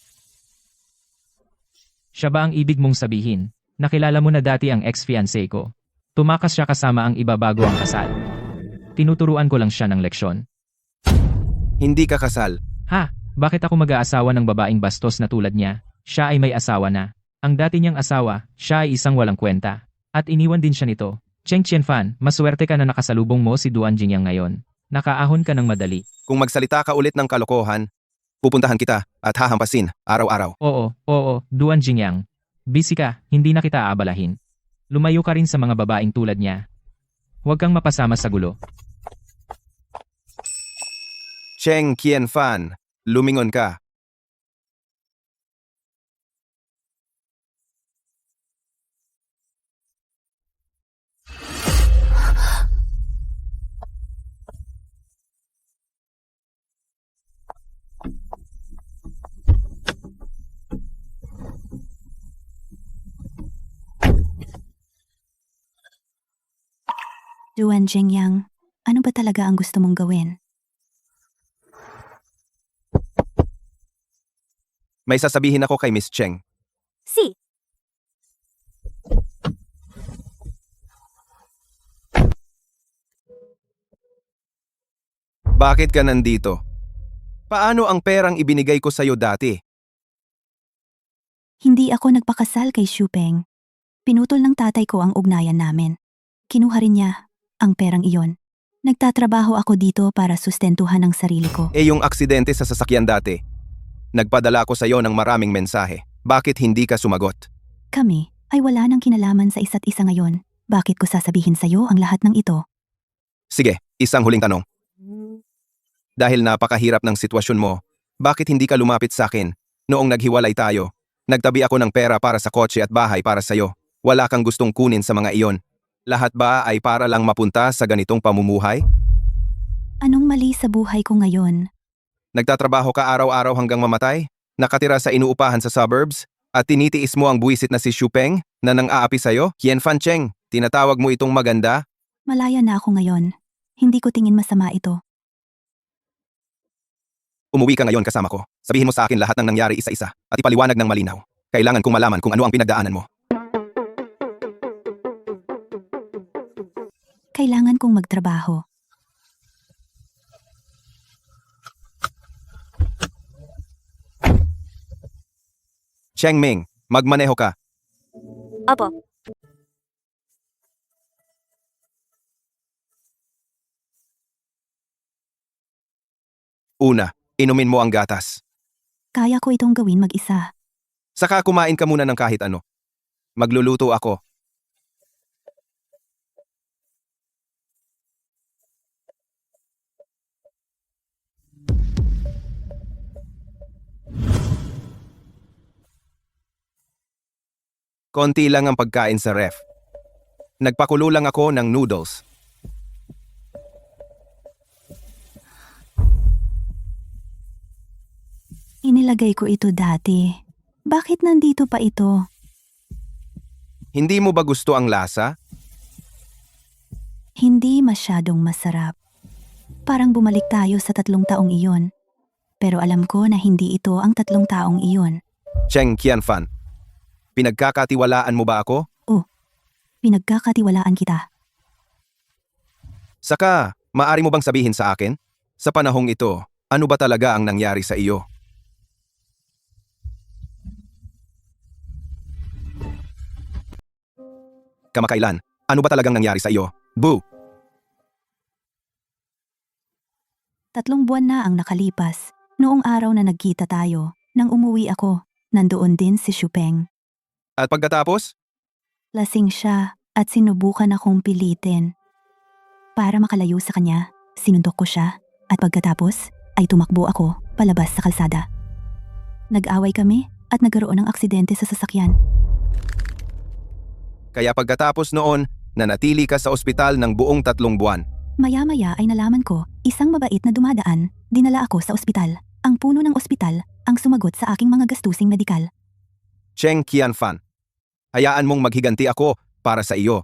Siya ba ang ibig mong sabihin? Nakilala mo na dati ang ex-fiancé ko. Tumakas siya kasama ang iba bago ang kasal. Tinuturuan ko lang siya ng leksyon. Hindi ka kasal. Ha? Bakit ako mag-aasawa ng babaeng bastos na tulad niya? Siya ay may asawa na. Ang dati niyang asawa, siya ay isang walang kwenta. At iniwan din siya nito. Cheng Qianfan, maswerte ka na nakasalubong mo si Duan Jingyang ngayon. Nakaahon ka ng madali. Kung magsalita ka ulit ng kalokohan, pupuntahan kita at hahampasin araw-araw. Oo, Duan Jingyang. Busy ka, hindi na kita aabalahin. Lumayo ka rin sa mga babaeng tulad niya. Huwag kang mapasama sa gulo. Cheng Qianfan, lumingon ka. Duan Jingyang, ano ba talaga ang gusto mong gawin? May sasabihin ako kay Miss Cheng. Si. Bakit ka nandito? Paano ang perang ibinigay ko sa'yo dati? Hindi ako nagpakasal kay Shupeng. Pinutol ng tatay ko ang ugnayan namin. Kinuha rin niya ang perang iyon. Nagtatrabaho ako dito para sustentuhan ang sarili ko. Yung aksidente sa sasakyan dati. Nagpadala ko sa'yo ng maraming mensahe. Bakit hindi ka sumagot? Kami ay wala nang kinalaman sa isa't isa ngayon. Bakit ko sasabihin sa'yo ang lahat ng ito? Sige, isang huling tanong. Dahil napakahirap ng sitwasyon mo, bakit hindi ka lumapit sa akin? Noong naghiwalay tayo, nagtabi ako ng pera para sa kotse at bahay para sa'yo. Wala kang gustong kunin sa mga iyon. Lahat ba ay para lang mapunta sa ganitong pamumuhay? Anong mali sa buhay ko ngayon? Nagtatrabaho ka araw-araw hanggang mamatay? Nakatira sa inuupahan sa suburbs? At tinitiis mo ang buwisit na si Shupeng na nang-aapi sa'yo? Qianfan Cheng, tinatawag mo itong maganda? Malaya na ako ngayon. Hindi ko tingin masama ito. Umuwi ka ngayon kasama ko. Sabihin mo sa akin lahat ng nangyari isa-isa at ipaliwanag ng malinaw. Kailangan kong malaman kung ano ang pinagdaanan mo. Kailangan kong magtrabaho. Cheng Ming, magmaneho ka. Opo. Una, inumin mo ang gatas. Kaya ko itong gawin mag-isa. Saka kumain ka muna ng kahit ano. Magluluto ako. Konti lang ang pagkain sa ref. Nagpakulo lang ako ng noodles. Inilagay ko ito dati. Bakit nandito pa ito? Hindi mo ba gusto ang lasa? Hindi masyadong masarap. Parang bumalik tayo sa 3 taong iyon. Pero alam ko na hindi ito ang 3 taong iyon. Cheng Qianfan, pinagkakatiwalaan mo ba ako? Pinagkakatiwalaan kita. Saka, maari mo bang sabihin sa akin? Sa panahong ito, ano ba talaga ang nangyari sa iyo? Kamakailan, ano ba talagang nangyari sa iyo? Boo! 3 buwan na ang nakalipas. Noong araw na nagkita tayo, nang umuwi ako, nandoon din si Shupeng. At pagkatapos? Lasing siya at sinubukan akong pilitin. Para makalayo sa kanya, sinundok ko siya at pagkatapos ay tumakbo ako palabas sa kalsada. Nag-away kami at nagkaroon ng aksidente sa sasakyan. Kaya pagkatapos noon, nanatili ka sa ospital ng buong 3 buwan. Maya-maya ay nalaman ko, isang mabait na dumadaan, dinala ako sa ospital. Ang puno ng ospital ang sumagot sa aking mga gastusing medikal. Cheng Qianfan, hayaan mong maghiganti ako para sa iyo.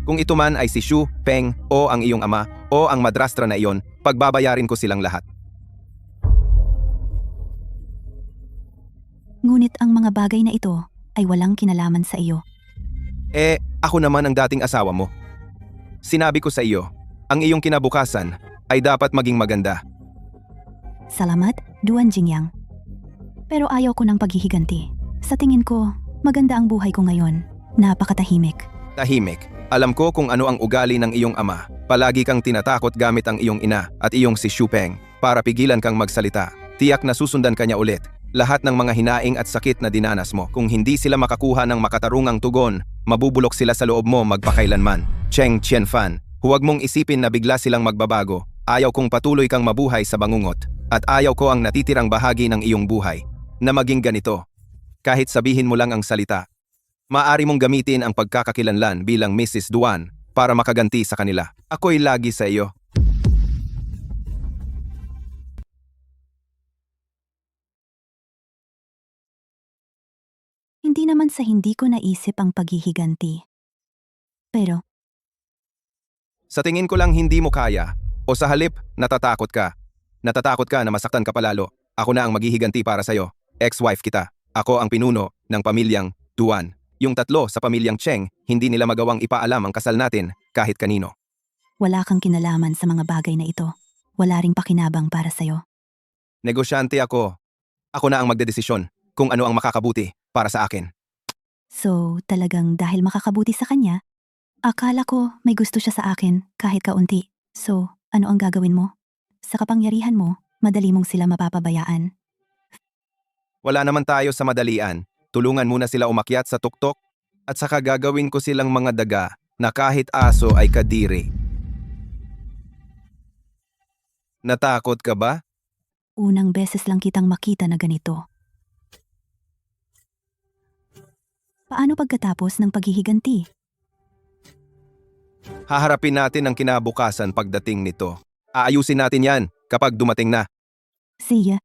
Kung ito man ay si Shu, Peng, o ang iyong ama, o ang madrastra na iyon, pagbabayarin ko silang lahat. Ngunit ang mga bagay na ito ay walang kinalaman sa iyo. Ako naman ang dating asawa mo. Sinabi ko sa iyo, ang iyong kinabukasan ay dapat maging maganda. Salamat, Duan Jingyang. Pero ayaw ko ng paghihiganti. Sa tingin ko, maganda ang buhay ko ngayon. Napakatahimik. Tahimik. Alam ko kung ano ang ugali ng iyong ama. Palagi kang tinatakot gamit ang iyong ina at iyong si Shupeng para pigilan kang magsalita. Tiyak na susundan ka niya ulit. Lahat ng mga hinaing at sakit na dinanas mo, kung hindi sila makakuha ng makatarungang tugon, mabubulok sila sa loob mo magpakailanman. Cheng Qianfan, huwag mong isipin na bigla silang magbabago. Ayaw kong patuloy kang mabuhay sa bangungot. At ayaw ko ang natitirang bahagi ng iyong buhay na maging ganito. Kahit sabihin mo lang ang salita. Maaari mong gamitin ang pagkakakilanlan bilang Mrs. Duan para makaganti sa kanila. Ako'y lagi sa iyo. Hindi naman sa hindi ko naisip ang paghihiganti. Pero, Sa tingin ko lang hindi mo kaya. O sa halip, natatakot ka. Natatakot ka na masaktan ka palalo. Ako na ang maghihiganti para sa'yo. Ex-wife kita. Ako ang pinuno ng pamilyang Duan. Yung 3 sa pamilyang Cheng, hindi nila magawang ipaalam ang kasal natin kahit kanino. wala kang kinalaman sa mga bagay na ito. Wala ring pakinabang para sa'yo. Negosyante ako. Ako na ang magdedesisyon kung ano ang makakabuti para sa akin. So, talagang dahil makakabuti sa kanya, akala ko may gusto siya sa akin kahit kaunti. So, ano ang gagawin mo? Sa kapangyarihan mo, madali mong sila mapapabayaan. Wala naman tayo sa madalian. Tulungan muna sila umakyat sa tuktok at saka gagawin ko silang mga daga na kahit aso ay kadiri. Natakot ka ba? Unang beses lang kitang makita na ganito. Paano pagkatapos ng paghihiganti? Haharapin natin ang kinabukasan pagdating nito. Aayusin natin yan kapag dumating na. Siya.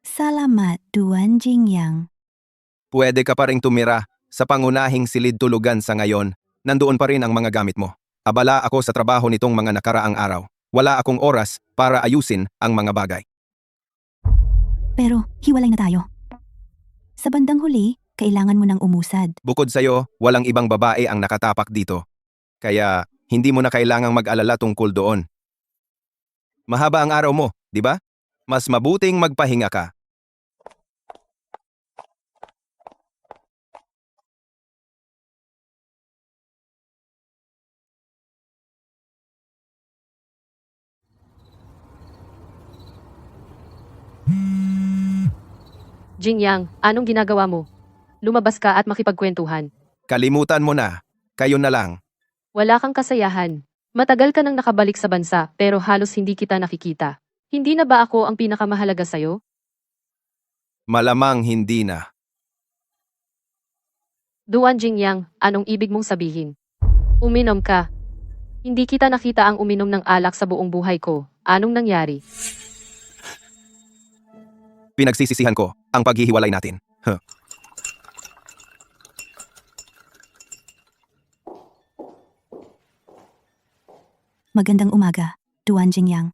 Salamat, Duan Jingyang. Pwede ka pa ring tumira sa pangunahing silid tulugan sa ngayon. Nandoon pa rin ang mga gamit mo. Abala ako sa trabaho nitong mga nakaraang araw. Wala akong oras para ayusin ang mga bagay. Pero, hiwalay na tayo. Sa bandang huli, kailangan mo nang umusad. Bukod sa'yo, walang ibang babae ang nakatapak dito. Kaya, hindi mo na kailangang mag-alala tungkol doon. Mahaba ang araw mo, di ba? Mas mabuting magpahinga ka. Jingyang, anong ginagawa mo? Lumabas ka at makipagkwentuhan. Kalimutan mo na. Kayo na lang. Wala kang kasayahan. Matagal ka nang nakabalik sa bansa pero halos hindi kita nakikita. Hindi na ba ako ang pinakamahalaga sa'yo? Malamang hindi na. Duan Jingyang, anong ibig mong sabihin? Uminom ka. Hindi kita nakita ang uminom ng alak sa buong buhay ko. Anong nangyari? Pinagsisisihan ko ang paghihiwalay natin. Magandang umaga, Duan Jingyang.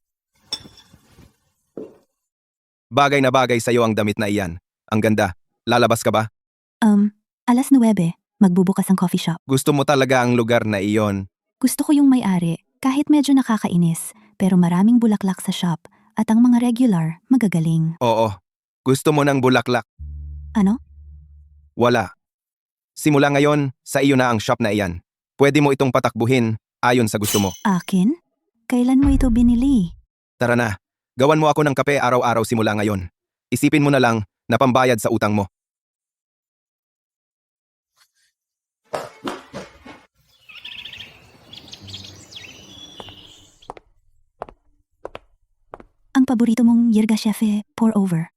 Bagay na bagay sa'yo ang damit na iyan. Ang ganda. Lalabas ka ba? Alas 9, magbubukas ang coffee shop. Gusto mo talaga ang lugar na iyon. Gusto ko yung may-ari, kahit medyo nakakainis, pero maraming bulaklak sa shop at ang mga regular magagaling. Oo. Gusto mo ng bulaklak. Ano? Wala. Simula ngayon, sa iyo na ang shop na iyan. Pwede mo itong patakbuhin ayon sa gusto mo. Akin? Kailan mo ito binili? Tara na. Gawan mo ako ng kape araw-araw simula ngayon. Isipin mo na lang na pambayad sa utang mo. Ang paborito mong Yirga Chefe, pour over.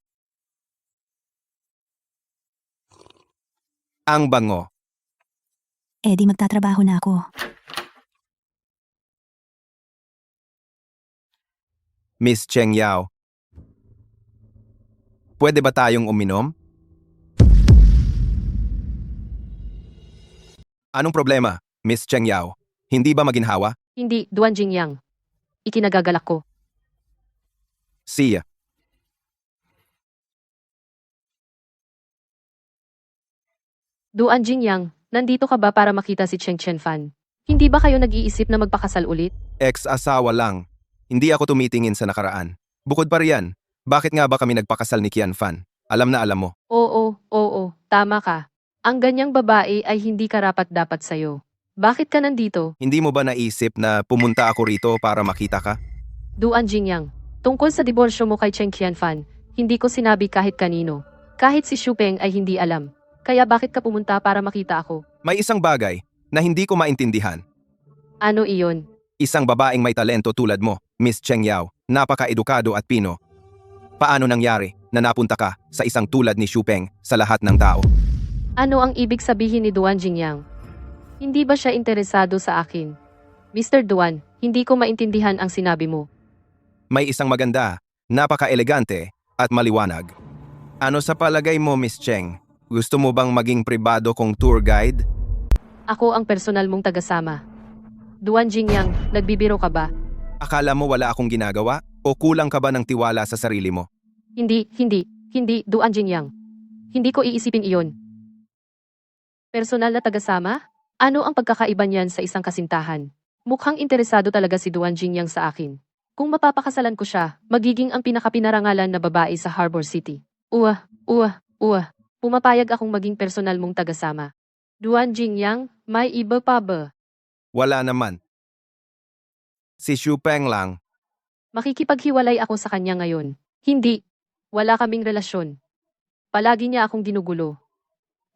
Ang bango. Di magtatrabaho na ako. Miss Cheng Yao. Pwede ba tayong uminom? Anong problema, Miss Cheng Yao? Hindi ba maginhawa? Hindi, Duan Jingyang. Ikinagagalak ko. Siya. Duan Jingyang, nandito ka ba para makita si Cheng Qianfan? Hindi ba kayo nag-iisip na magpakasal ulit? Ex-asawa lang. Hindi ako tumitingin sa nakaraan. Bukod pa riyan, bakit nga ba kami nagpakasal ni Qianfan? Alam na alam mo. Oo, tama ka. Ang ganyang babae ay hindi karapat-dapat sa'yo. Bakit ka nandito? Hindi mo ba naisip na pumunta ako rito para makita ka? Duan Jingyang, tungkol sa diborsyo mo kay Cheng Qianfan, hindi ko sinabi kahit kanino. Kahit si Xu Peng ay hindi alam. Kaya bakit ka pumunta para makita ako? May isang bagay na hindi ko maintindihan. Ano iyon? Isang babaeng may talento tulad mo, Miss Cheng Yao, napaka-edukado at pino. Paano nangyari na napunta ka sa isang tulad ni Xu Peng sa lahat ng tao? Ano ang ibig sabihin ni Duan Jingyang? Hindi ba siya interesado sa akin? Mr. Duan, hindi ko maintindihan ang sinabi mo. May isang maganda, napaka-elegante at maliwanag. Ano sa palagay mo, Miss Cheng? Gusto mo bang maging pribado kong tour guide? Ako ang personal mong tagasama. Duan Jingyang, nagbibiro ka ba? Akala mo wala akong ginagawa? O kulang ka ba ng tiwala sa sarili mo? Hindi, Duan Jingyang. Hindi ko iisipin iyon. Personal na tagasama? Ano ang pagkakaiba niyan sa isang kasintahan? Mukhang interesado talaga si Duan Jingyang sa akin. Kung mapapakasalan ko siya, magiging ang pinakapinarangalan na babae sa Harbor City. Pumapayag akong maging personal mong tagasama. Duan Jingyang, may iba pa ba? Wala naman. Si Xu Peng lang. Makikipaghiwalay ako sa kanya ngayon. Hindi. Wala kaming relasyon. Palagi niya akong ginugulo.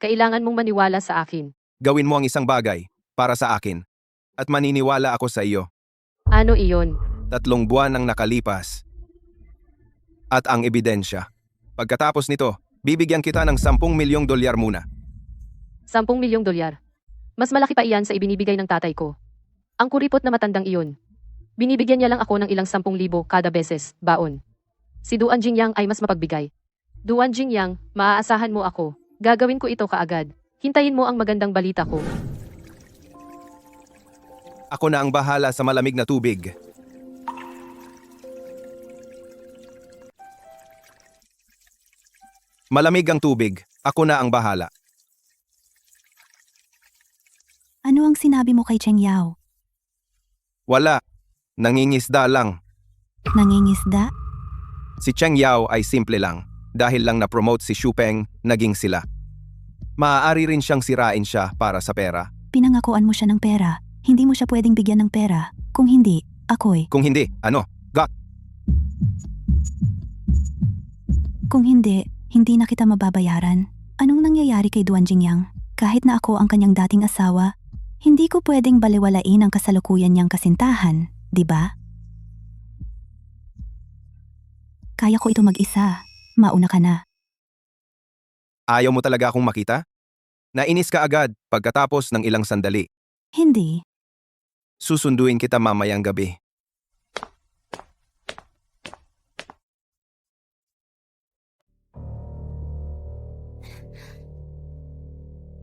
Kailangan mong maniwala sa akin. Gawin mo ang isang bagay para sa akin. At maniniwala ako sa iyo. Ano iyon? 3 buwan ang nakalipas. At ang ebidensya. Pagkatapos nito, bibigyan kita ng $10 milyong muna. $10 milyong? Mas malaki pa iyan sa ibinibigay ng tatay ko. Ang kuripot na matandang iyon. Binibigyan niya lang ako ng ilang 10,000 kada beses, baon. Si Duan Jingyang ay mas mapagbigay. Duan Jingyang, maaasahan mo ako. Gagawin ko ito kaagad. Hintayin mo ang magandang balita ko. Ako na ang bahala sa malamig na tubig. Malamig ang tubig. Ako na ang bahala. Ano ang sinabi mo kay Cheng Yao? Wala. Nangingisda lang. Nangingisda? Si Cheng Yao ay simple lang. Dahil lang na-promote si Xu Peng, naging sila. Maaari rin siyang sirain siya para sa pera. Pinangakuan mo siya ng pera. Hindi mo siya pwedeng bigyan ng pera. Kung hindi, ako'y. Kung hindi, ano? Kung hindi, Hindi na kita mababayaran. Anong nangyayari kay Duan Jingyang? Kahit na ako ang kanyang dating asawa, hindi ko pwedeng baliwalain ang kasalukuyan niyang kasintahan, di ba? Kaya ko ito mag-isa. Mauna ka na. Ayaw mo talaga akong makita? Nainis ka agad pagkatapos ng ilang sandali. Hindi. Susunduin kita mamayang gabi.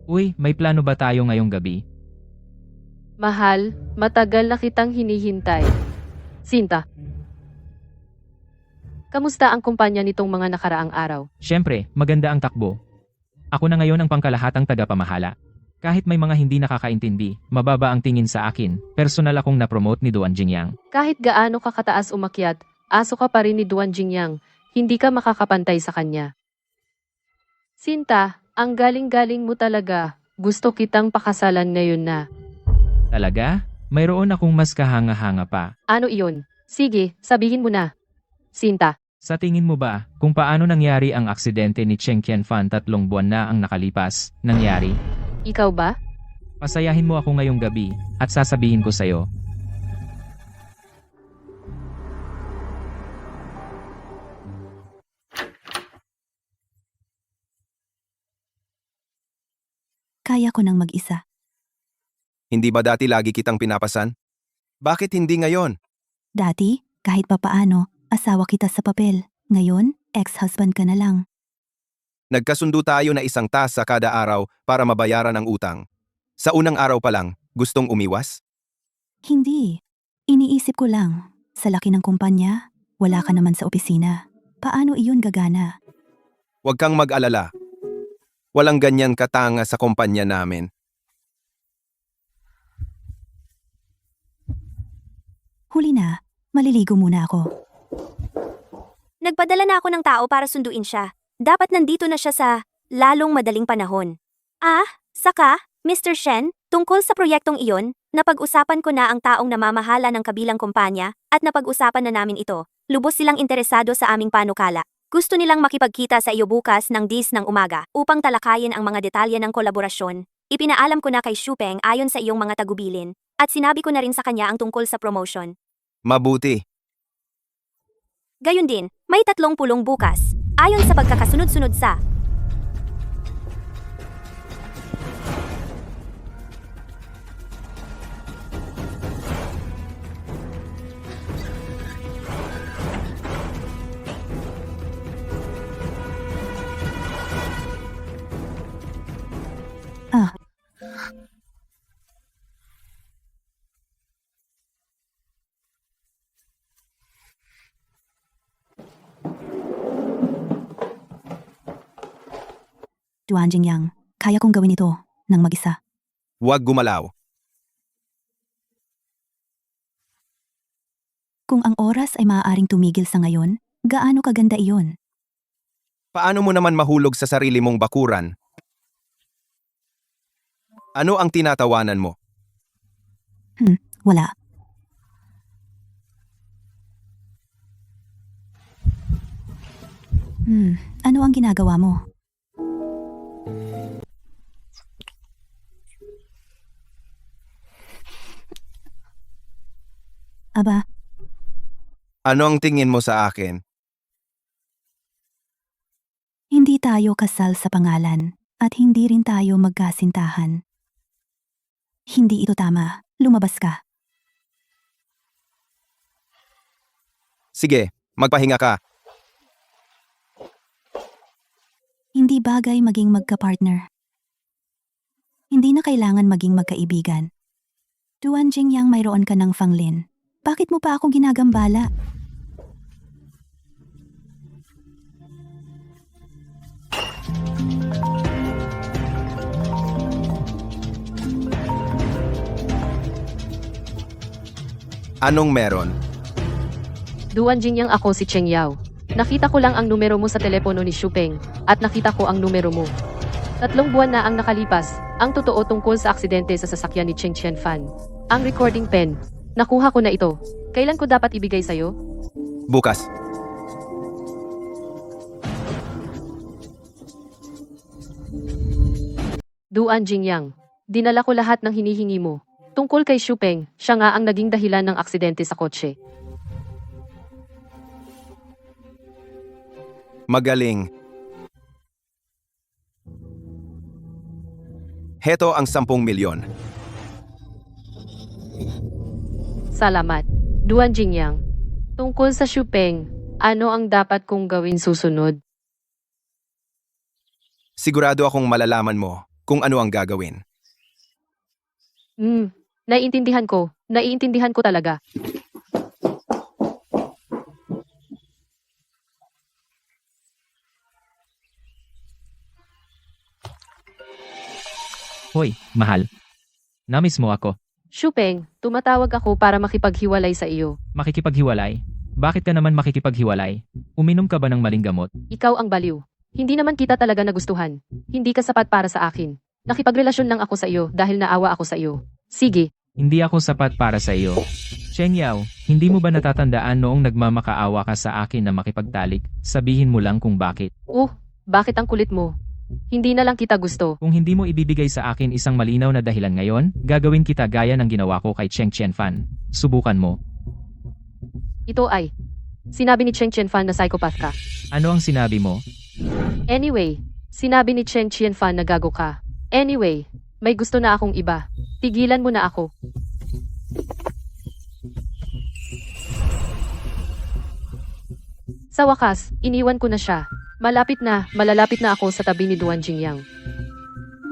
Uy, may plano ba tayo ngayong gabi? Mahal, matagal na kitang hinihintay. Sinta. Kamusta ang kumpanya nitong mga nakaraang araw? Siyempre, maganda ang takbo. Ako na ngayon ang pangkalahatang tagapamahala. Kahit may mga hindi nakakaintindi, mababa ang tingin sa akin, personal akong na-promote ni Duan Jingyang. Kahit gaano ka kataas umakyat, aso ka pa rin ni Duan Jingyang, hindi ka makakapantay sa kanya. Sinta, ang galing-galing mo talaga. Gusto kitang pakasalan ngayon na. Talaga? Mayroon akong mas kahanga-hanga pa. Ano iyon? Sige, sabihin mo na. Sinta. Sa tingin mo ba, kung paano nangyari ang aksidente ni Cheng Qianfan 3 buwan na ang nakalipas, nangyari? Ikaw ba? Pasayahin mo ako ngayong gabi, at sasabihin ko sa'yo. Kaya ko nang mag-isa. Hindi ba dati lagi kitang pinapasan? Bakit hindi ngayon? Dati, kahit papaano, asawa kita sa papel. Ngayon, ex-husband ka na lang. Nagkasundo tayo na 1 tasa kada araw para mabayaran ang utang. Sa unang araw pa lang, gustong umiwas? Hindi. Iniisip ko lang, sa laki ng kumpanya, wala ka naman sa opisina. Paano iyon gagana? Huwag kang mag-alala. Walang ganyan katanga sa kumpanya namin. Huli na, maliligo muna ako. Nagpadala na ako ng tao para sunduin siya. Dapat nandito na siya sa lalong madaling panahon. Saka, Mr. Shen, tungkol sa proyektong iyon, napag-usapan ko na ang taong namamahala ng kabilang kumpanya at napag-usapan na namin ito. Lubos silang interesado sa aming panukala. Gusto nilang makipagkita sa iyo bukas ng 10 ng umaga upang talakayin ang mga detalye ng kolaborasyon. Ipinaalam ko na kay Shupeng ayon sa iyong mga tagubilin at sinabi ko na rin sa kanya ang tungkol sa promotion. Mabuti. Gayon din, may 30 bukas. Ayon sa pagkakasunod-sunod sa Duan Jingyang, kaya kong gawin ito nang mag-isa. Huwag gumalaw. Kung ang oras ay maaaring tumigil sa ngayon, gaano kaganda iyon? Paano mo naman mahulog sa sarili mong bakuran? Ano ang tinatawanan mo? Wala. Ano ang ginagawa mo? Aba, Ano ang tingin mo sa akin? hindi tayo kasal sa pangalan at hindi rin tayo magkasintahan. Hindi ito tama. Lumabas ka. Sige, magpahinga ka. Hindi bagay maging magka-partner. Hindi na kailangan maging magkaibigan. Duan Jingyang, mayroon ka ng fanglin. Bakit mo pa ako ginagambala? Anong meron? Duan Jingyang, ako si Cheng Yao. Nakita ko lang ang numero mo sa telepono ni Shupeng at nakita ko ang numero mo. 3 buwan na ang nakalipas, ang totoo tungkol sa aksidente sa sasakyan ni Cheng Qianfan. Ang recording pen. Nakuha ko na ito. Kailan ko dapat ibigay sa'yo? Bukas. Duan Jingyang, dinala ko lahat ng hinihingi mo. Tungkol kay Shupeng, siya nga ang naging dahilan ng aksidente sa kotse. Magaling. Heto ang 10 milyon. Salamat. Duan Jingyang. Tungkol sa Shupeng, ano ang dapat kong gawin susunod? Sigurado akong malalaman mo kung ano ang gagawin. Naiintindihan ko. Naiintindihan ko talaga. Hoy, mahal. Namiss mo ako. Shupeng, tumatawag ako para makipaghiwalay sa iyo. Makikipaghiwalay? Bakit ka naman makikipaghiwalay? Uminom ka ba ng maling gamot? Ikaw ang baliw. Hindi naman kita talaga nagustuhan. Hindi ka sapat para sa akin. Nakipagrelasyon lang ako sa iyo dahil naawa ako sa iyo. Sige. Hindi ako sapat para sa iyo. Cheng Yao, hindi mo ba natatandaan noong nagmamakaawa ka sa akin na makipagtalik? Sabihin mo lang kung bakit. Bakit ang kulit mo? Hindi na lang kita gusto. Kung hindi mo ibibigay sa akin isang malinaw na dahilan ngayon, gagawin kita gaya ng ginawa ko kay Cheng Qianfan. Subukan mo. Ito ay. Sinabi ni Cheng Qianfan na psychopath ka. Ano ang sinabi mo? Anyway, sinabi ni Cheng Qianfan na gago ka. Anyway, may gusto na akong iba. Tigilan mo na ako. Sa wakas, iniwan ko na siya. Malalapit na ako sa tabi ni Duan Jingyang.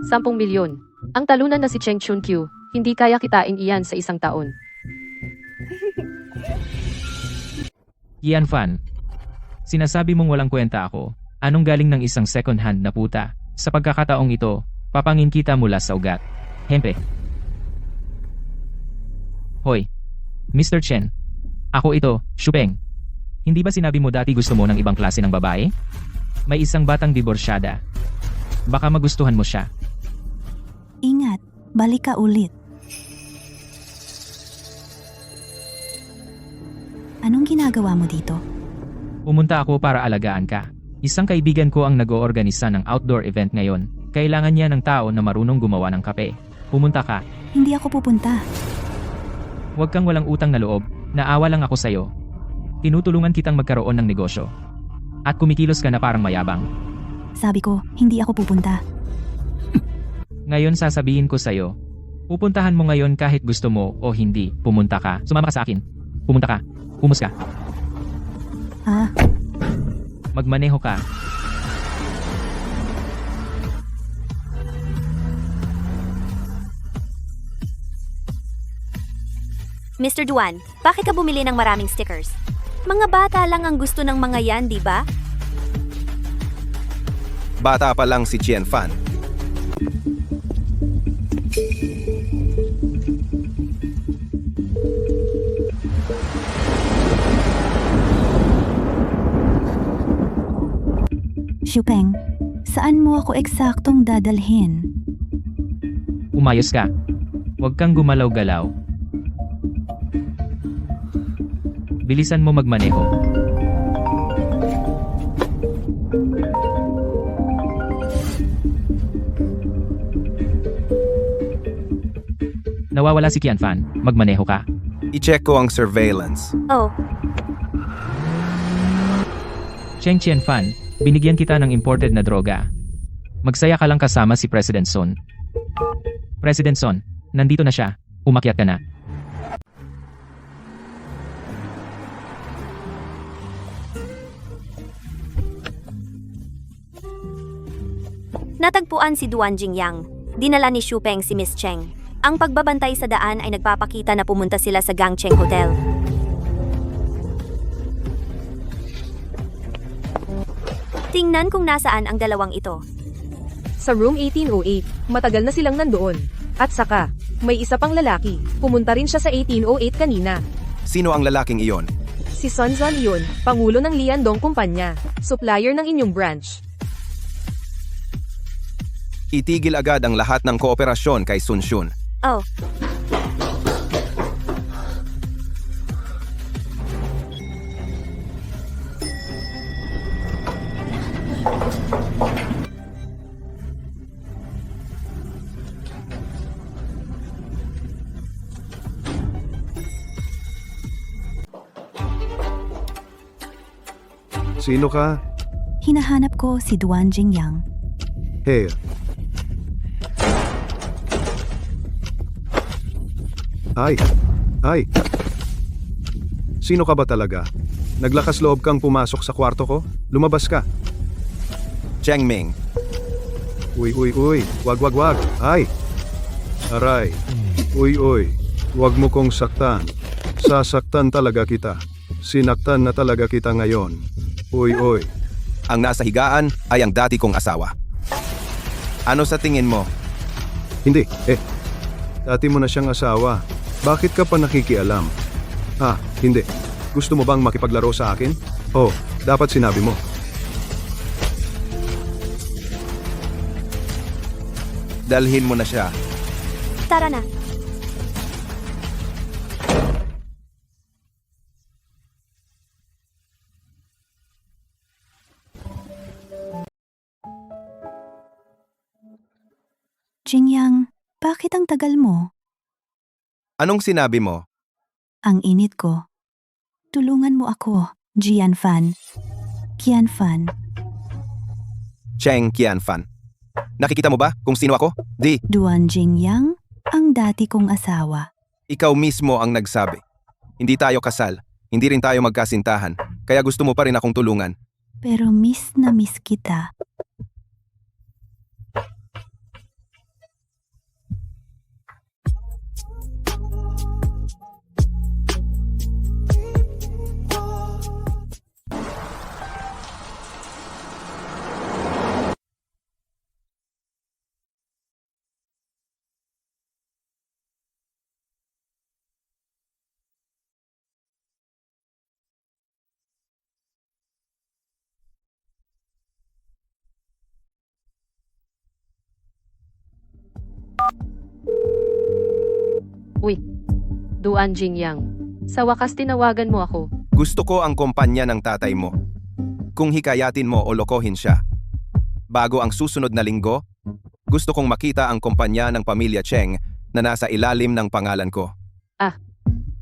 10 milyon. Ang talunan na si Cheng Chunkyu, hindi kaya kitain iyan sa isang taon. Qianfan, sinasabi mong walang kwenta ako. Anong galing ng isang second hand na puta? Sa pagkakataong ito, papangin kita mula sa ugat. Hempe. Hoy, Mr. Chen. Ako ito, Shupeng. Hindi ba sinabi mo dati gusto mo ng ibang klase ng babae? May isang batang diborsyada. Baka magustuhan mo siya. Ingat, balik ka ulit. Anong ginagawa mo dito? Pumunta ako para alagaan ka. Isang kaibigan ko ang nag-oorganisa ng outdoor event ngayon. Kailangan niya ng tao na marunong gumawa ng kape. Pumunta ka. Hindi ako pupunta. Huwag kang walang utang na loob. Naawa lang ako sa'yo. Tinutulungan kitang magkaroon ng negosyo. At kumikilos ka na parang mayabang. Sabi ko, hindi ako pupunta. Ngayon sasabihin ko sa'yo. Pupuntahan mo ngayon kahit gusto mo o hindi. Pumunta ka. Sumama ka sa akin. Pumunta ka. Humus ka. Magmaneho ka. Mr. Duan, bakit ka bumili ng maraming stickers? Mga bata lang ang gusto ng mga yan, di ba? Bata pa lang si Qianfan. Shupeng, saan mo ako eksaktong dadalhin? Umayos ka. Huwag kang gumalaw-galaw. Bilisan mo magmaneho. Nawawala si Qianfan. Magmaneho ka. I-check ko ang surveillance. Cheng Qianfan, binigyan kita ng imported na droga. Magsaya ka lang kasama si President Son. President Son, nandito na siya. Umakyat ka na. Natagpuan si Duan Jingyang. Dinala ni Shupeng si Miss Cheng. Ang pagbabantay sa daan ay nagpapakita na pumunta sila sa Gangcheng Hotel. Tingnan kung nasaan ang dalawang ito. Sa room 1808, matagal na silang nandoon. At saka, may isa pang lalaki. Pumunta rin siya sa 1808 kanina. Sino ang lalaking iyon? Si Sun Zan yun, pangulo ng Liandong kumpanya. Supplier ng inyong branch. Itigil agad ang lahat ng kooperasyon kay Sun Shun. Sino ka? Hinahanap ko si Duan Jingyang. Hey. Ay. Sino ka ba talaga? Naglakas loob kang pumasok sa kwarto ko? Lumabas ka. Cheng Ming, Uy. Wag. Ay. Aray. Uy. Wag mo kong saktan. Sasaktan talaga kita. Sinaktan na talaga kita ngayon. Uy. ang nasa higaan ay ang dati kong asawa. Ano sa tingin mo? Hindi. Dati mo na siyang asawa. Bakit ka pa nakikialam? Hindi. Gusto mo bang makipaglaro sa akin? Oh, dapat sinabi mo. Dalhin mo na siya. Tara na. Jingyang, bakit ang tagal mo? Anong sinabi mo? Ang init ko. Tulungan mo ako, Jianfan. Qianfan. Cheng Qianfan. Nakikita mo ba kung sino ako? Duan Jingyang, ang dati kong asawa. Ikaw mismo ang nagsabi. Hindi tayo kasal. Hindi rin tayo magkasintahan. Kaya gusto mo pa rin akong tulungan. Pero miss na miss kita. Duan Jingyang. Sa wakas tinawagan mo ako. Gusto ko ang kumpanya ng tatay mo. Kung hikayatin mo o lokohin siya. Bago ang susunod na linggo, gusto kong makita ang kumpanya ng pamilya Cheng na nasa ilalim ng pangalan ko.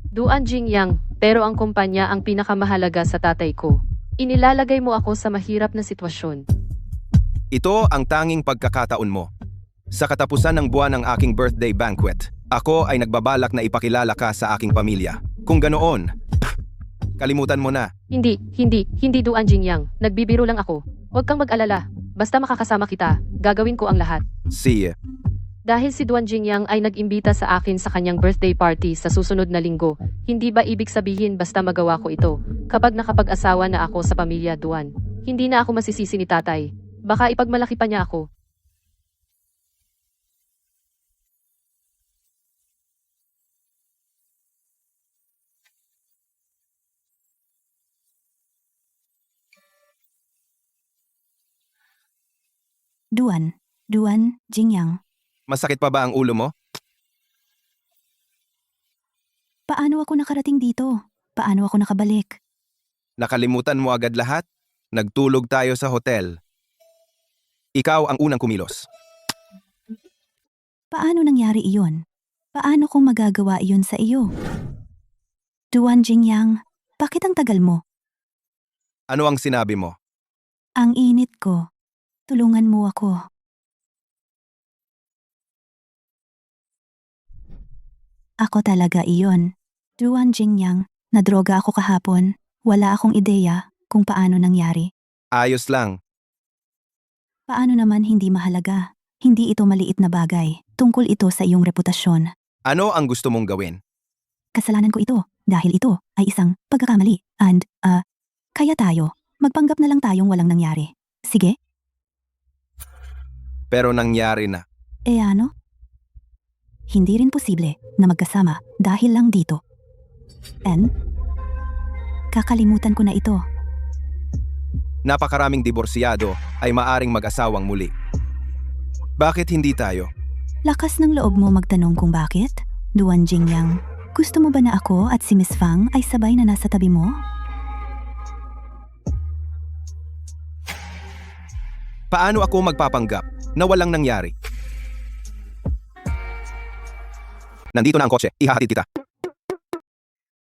Duan Jingyang, pero ang kumpanya ang pinakamahalaga sa tatay ko. Inilalagay mo ako sa mahirap na sitwasyon. Ito ang tanging pagkakataon mo. Sa katapusan ng buwan ng aking birthday banquet, ako ay nagbabalak na ipakilala ka sa aking pamilya. Kung ganoon, kalimutan mo na. Hindi Duan Jingyang. Nagbibiro lang ako. Huwag kang mag-alala. Basta makakasama kita, gagawin ko ang lahat. Dahil si Duan Jingyang ay nag-imbita sa akin sa kanyang birthday party sa susunod na linggo, hindi ba ibig sabihin basta magawa ko ito? Kapag nakapag-asawa na ako sa pamilya Duan, hindi na ako masisisi ni tatay. Baka ipagmalaki pa niya ako. Duan Jingyang. Masakit pa ba ang ulo mo? Paano ako nakarating dito? Paano ako nakabalik? Nakalimutan mo agad lahat? Nagtulog tayo sa hotel. Ikaw ang unang kumilos. Paano nangyari iyon? Paano kong magagawa iyon sa iyo? Duan Jingyang, bakit ang tagal mo? Ano ang sinabi mo? Ang init ko. Tulungan mo ako. Ako talaga iyon. Duan Jingyang, nadroga ako kahapon. Wala akong ideya kung paano nangyari. Ayos lang. Paano naman hindi mahalaga? Hindi ito maliit na bagay. Tungkol ito sa iyong reputasyon. Ano ang gusto mong gawin? Kasalanan ko ito dahil ito ay isang pagkakamali. And, kaya tayo, magpanggap na lang tayong walang nangyari. Sige? Pero nangyari na. Ano? Hindi rin posible na magkasama dahil lang dito. And, kakalimutan ko na ito. Napakaraming diborsiyado ay maaring mag-asawang muli. Bakit hindi tayo? Lakas ng loob mo magtanong kung bakit? Duan Jingyang, gusto mo ba na ako at si Miss Fang ay sabay na nasa tabi mo? Paano ako magpapanggap na walang nangyari? Nandito na ang kotse, ihahatid kita.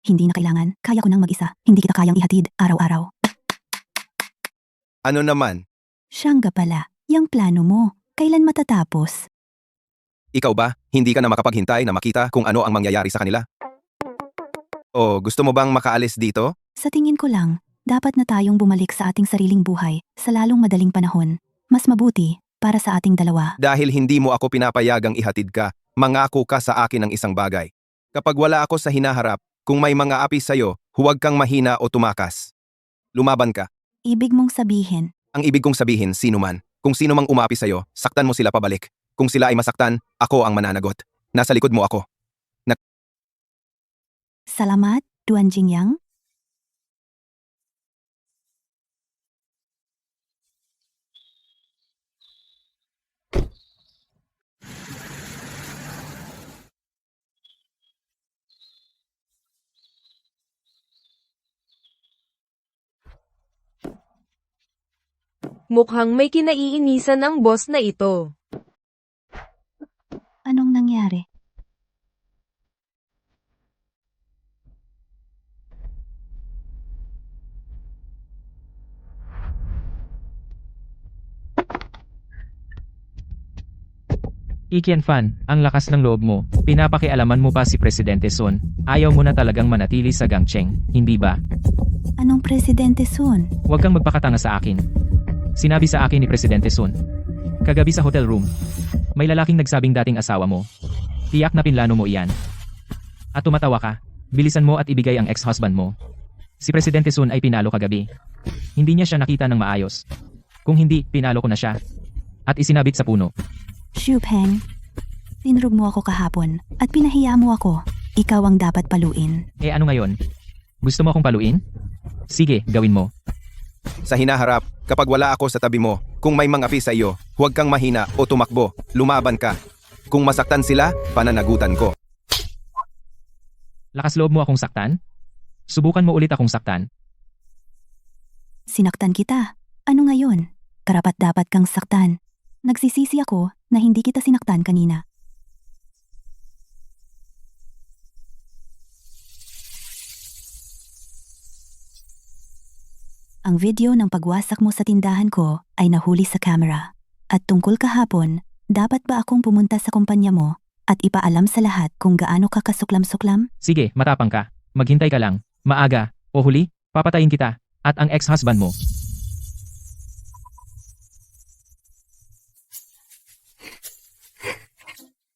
Hindi na kailangan, kaya ko nang mag-isa. Hindi kita kayang ihatid, araw-araw. Ano naman? Siyang ga pala, yung plano mo, kailan matatapos? Ikaw ba, hindi ka na makapaghintay na makita kung ano ang mangyayari sa kanila? O gusto mo bang makaalis dito? Sa tingin ko lang, dapat na tayong bumalik sa ating sariling buhay sa lalong madaling panahon. Mas mabuti para sa ating dalawa. Dahil hindi mo ako pinapayagang ihatid ka, mangako ka sa akin ng isang bagay. Kapag wala ako sa hinaharap, kung may mga api sa'yo, huwag kang mahina o tumakas. Lumaban ka. Ibig mong sabihin, Ang ibig kong sabihin, sino man. Kung sino mang umapi sa'yo, saktan mo sila pabalik. Kung sila ay masaktan, ako ang mananagot. Nasa likod mo ako. salamat, Duan Jingyang. Mukhang may kinaiinisan ang boss na ito. Anong nangyari? Ikian Fan, ang lakas ng loob mo. Pinapakialaman mo pa si Presidente Sun. Ayaw mo na talagang manatili sa Gangcheng, hindi ba? Anong Presidente Sun? Huwag kang magpakatanga sa akin. Sinabi sa akin ni Presidente Sun. Kagabi sa hotel room, may lalaking nagsabing dating asawa mo. Tiyak na pinlano mo iyan. At tumatawa ka. Bilisan mo at ibigay ang ex-husband mo. Si Presidente Sun ay pinalo kagabi. Hindi niya siya nakita ng maayos. Kung hindi, pinalo ko na siya. At isinabit sa puno. Xu Peng, tinrug mo ako kahapon at pinahiya mo ako. Ikaw ang dapat paluin. Eh ano ngayon? Gusto mo akong paluin? Sige, gawin mo. Sa hinaharap, kapag wala ako sa tabi mo, kung may mga api sa iyo, huwag kang mahina o tumakbo. Lumaban ka. Kung masaktan sila, pananagutan ko. Lakas loob mo akong saktan? Subukan mo ulit akong saktan. Sinaktan kita. Ano ngayon? Karapat dapat kang saktan. Nagsisisi ako na hindi kita sinaktan kanina. Ang video ng pagwasak mo sa tindahan ko ay nahuli sa camera. At tungkol kahapon, dapat ba akong pumunta sa kumpanya mo at ipaalam sa lahat kung gaano ka kasuklam-suklam? Sige, matapang ka. Maghintay ka lang. Maaga. O huli, papatayin kita. At ang ex-husband mo.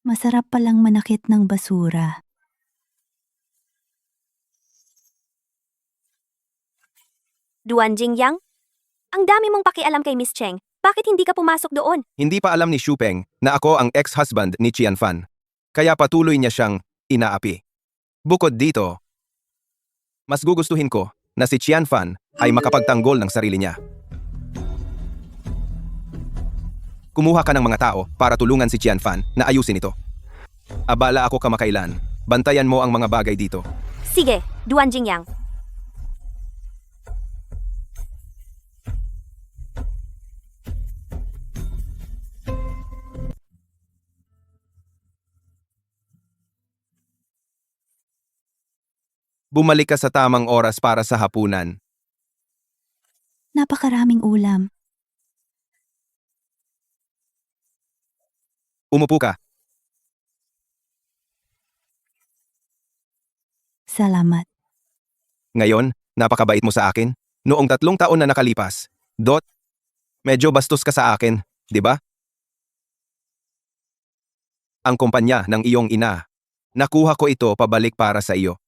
Masarap palang manakit ng basura. Duan Jingyang? Ang dami mong pakialam kay Miss Cheng. Bakit hindi ka pumasok doon? Hindi pa alam ni Xu Peng na ako ang ex-husband ni Qian Fan. Kaya patuloy niya siyang inaapi. Bukod dito, mas gugustuhin ko na si Qian Fan ay makapagtanggol ng sarili niya. Kumuha ka ng mga tao para tulungan si Qian Fan na ayusin ito. Abala ako kamakailan. Bantayan mo ang mga bagay dito. Sige, Duan Jingyang. Bumalik ka sa tamang oras para sa hapunan. Napakaraming ulam. Umupo ka. Salamat. Ngayon, napakabait mo sa akin. Noong 3 taon na nakalipas. Medyo bastos ka sa akin, di ba? Ang kumpanya ng iyong ina. Nakuha ko ito pabalik para sa iyo.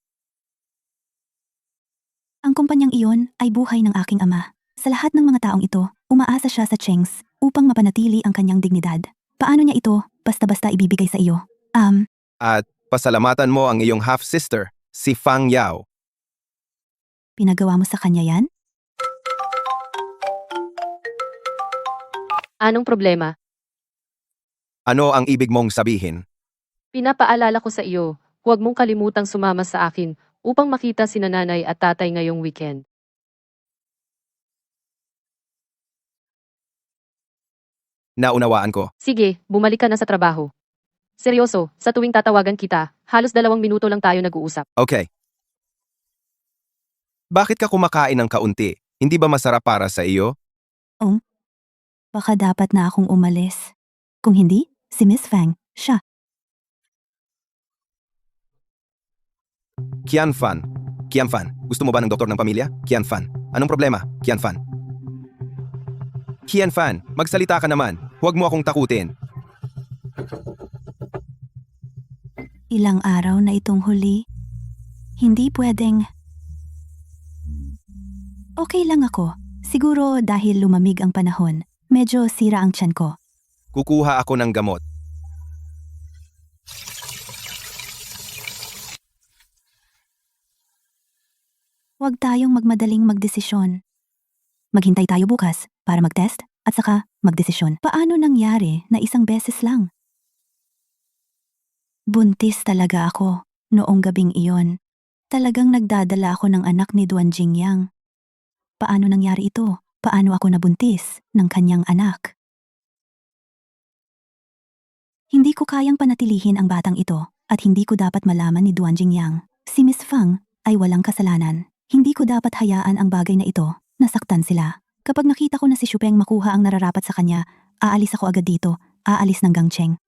Ang kumpanyang iyon ay buhay ng aking ama. Sa lahat ng mga taong ito, umaasa siya sa Chengs upang mapanatili ang kanyang dignidad. Paano niya ito basta-basta ibibigay sa iyo? At pasalamatan mo ang iyong half-sister, si Fang Yao. Pinagawa mo sa kanya yan? Anong problema? Ano ang ibig mong sabihin? Pinapaalala ko sa iyo, huwag mong kalimutang sumama sa akin upang makita sina nanay at tatay ngayong weekend. Naunawaan ko. Sige, bumalik ka na sa trabaho. Seryoso, sa tuwing tatawagan kita, halos 2 minuto lang tayo nag-uusap. Okay. Bakit ka kumakain ng kaunti? Hindi ba masarap para sa iyo? Baka dapat na akong umalis. Kung hindi, si Miss Fang, siya. Qian Fan. Qian Fan, gusto mo ba ng doktor ng pamilya? Qian Fan. Anong problema? Qian Fan. Qian Fan, magsalita ka naman. Huwag mo akong takutin. Ilang araw na itong huli. Hindi pwedeng. Okay lang ako. Siguro dahil lumamig ang panahon. Medyo sira ang tiyan ko. Kukuha ako ng gamot. Huwag tayong magmadaling magdesisyon. Maghintay tayo bukas para mag-test at saka magdesisyon. Paano nangyari na isang beses lang? Buntis talaga ako noong gabing iyon. Talagang nagdadala ako ng anak ni Duan Jingyang. Paano nangyari ito? Paano ako nabuntis ng kanyang anak? Hindi ko kayang panatilihin ang batang ito at hindi ko dapat malaman ni Duan Jingyang. Si Miss Fang ay walang kasalanan. Hindi ko dapat hayaan ang bagay na ito. Nasaktan sila. Kapag nakita ko na si Shupeng makuha ang nararapat sa kanya, aalis ako agad dito. Aalis ng Gangcheng.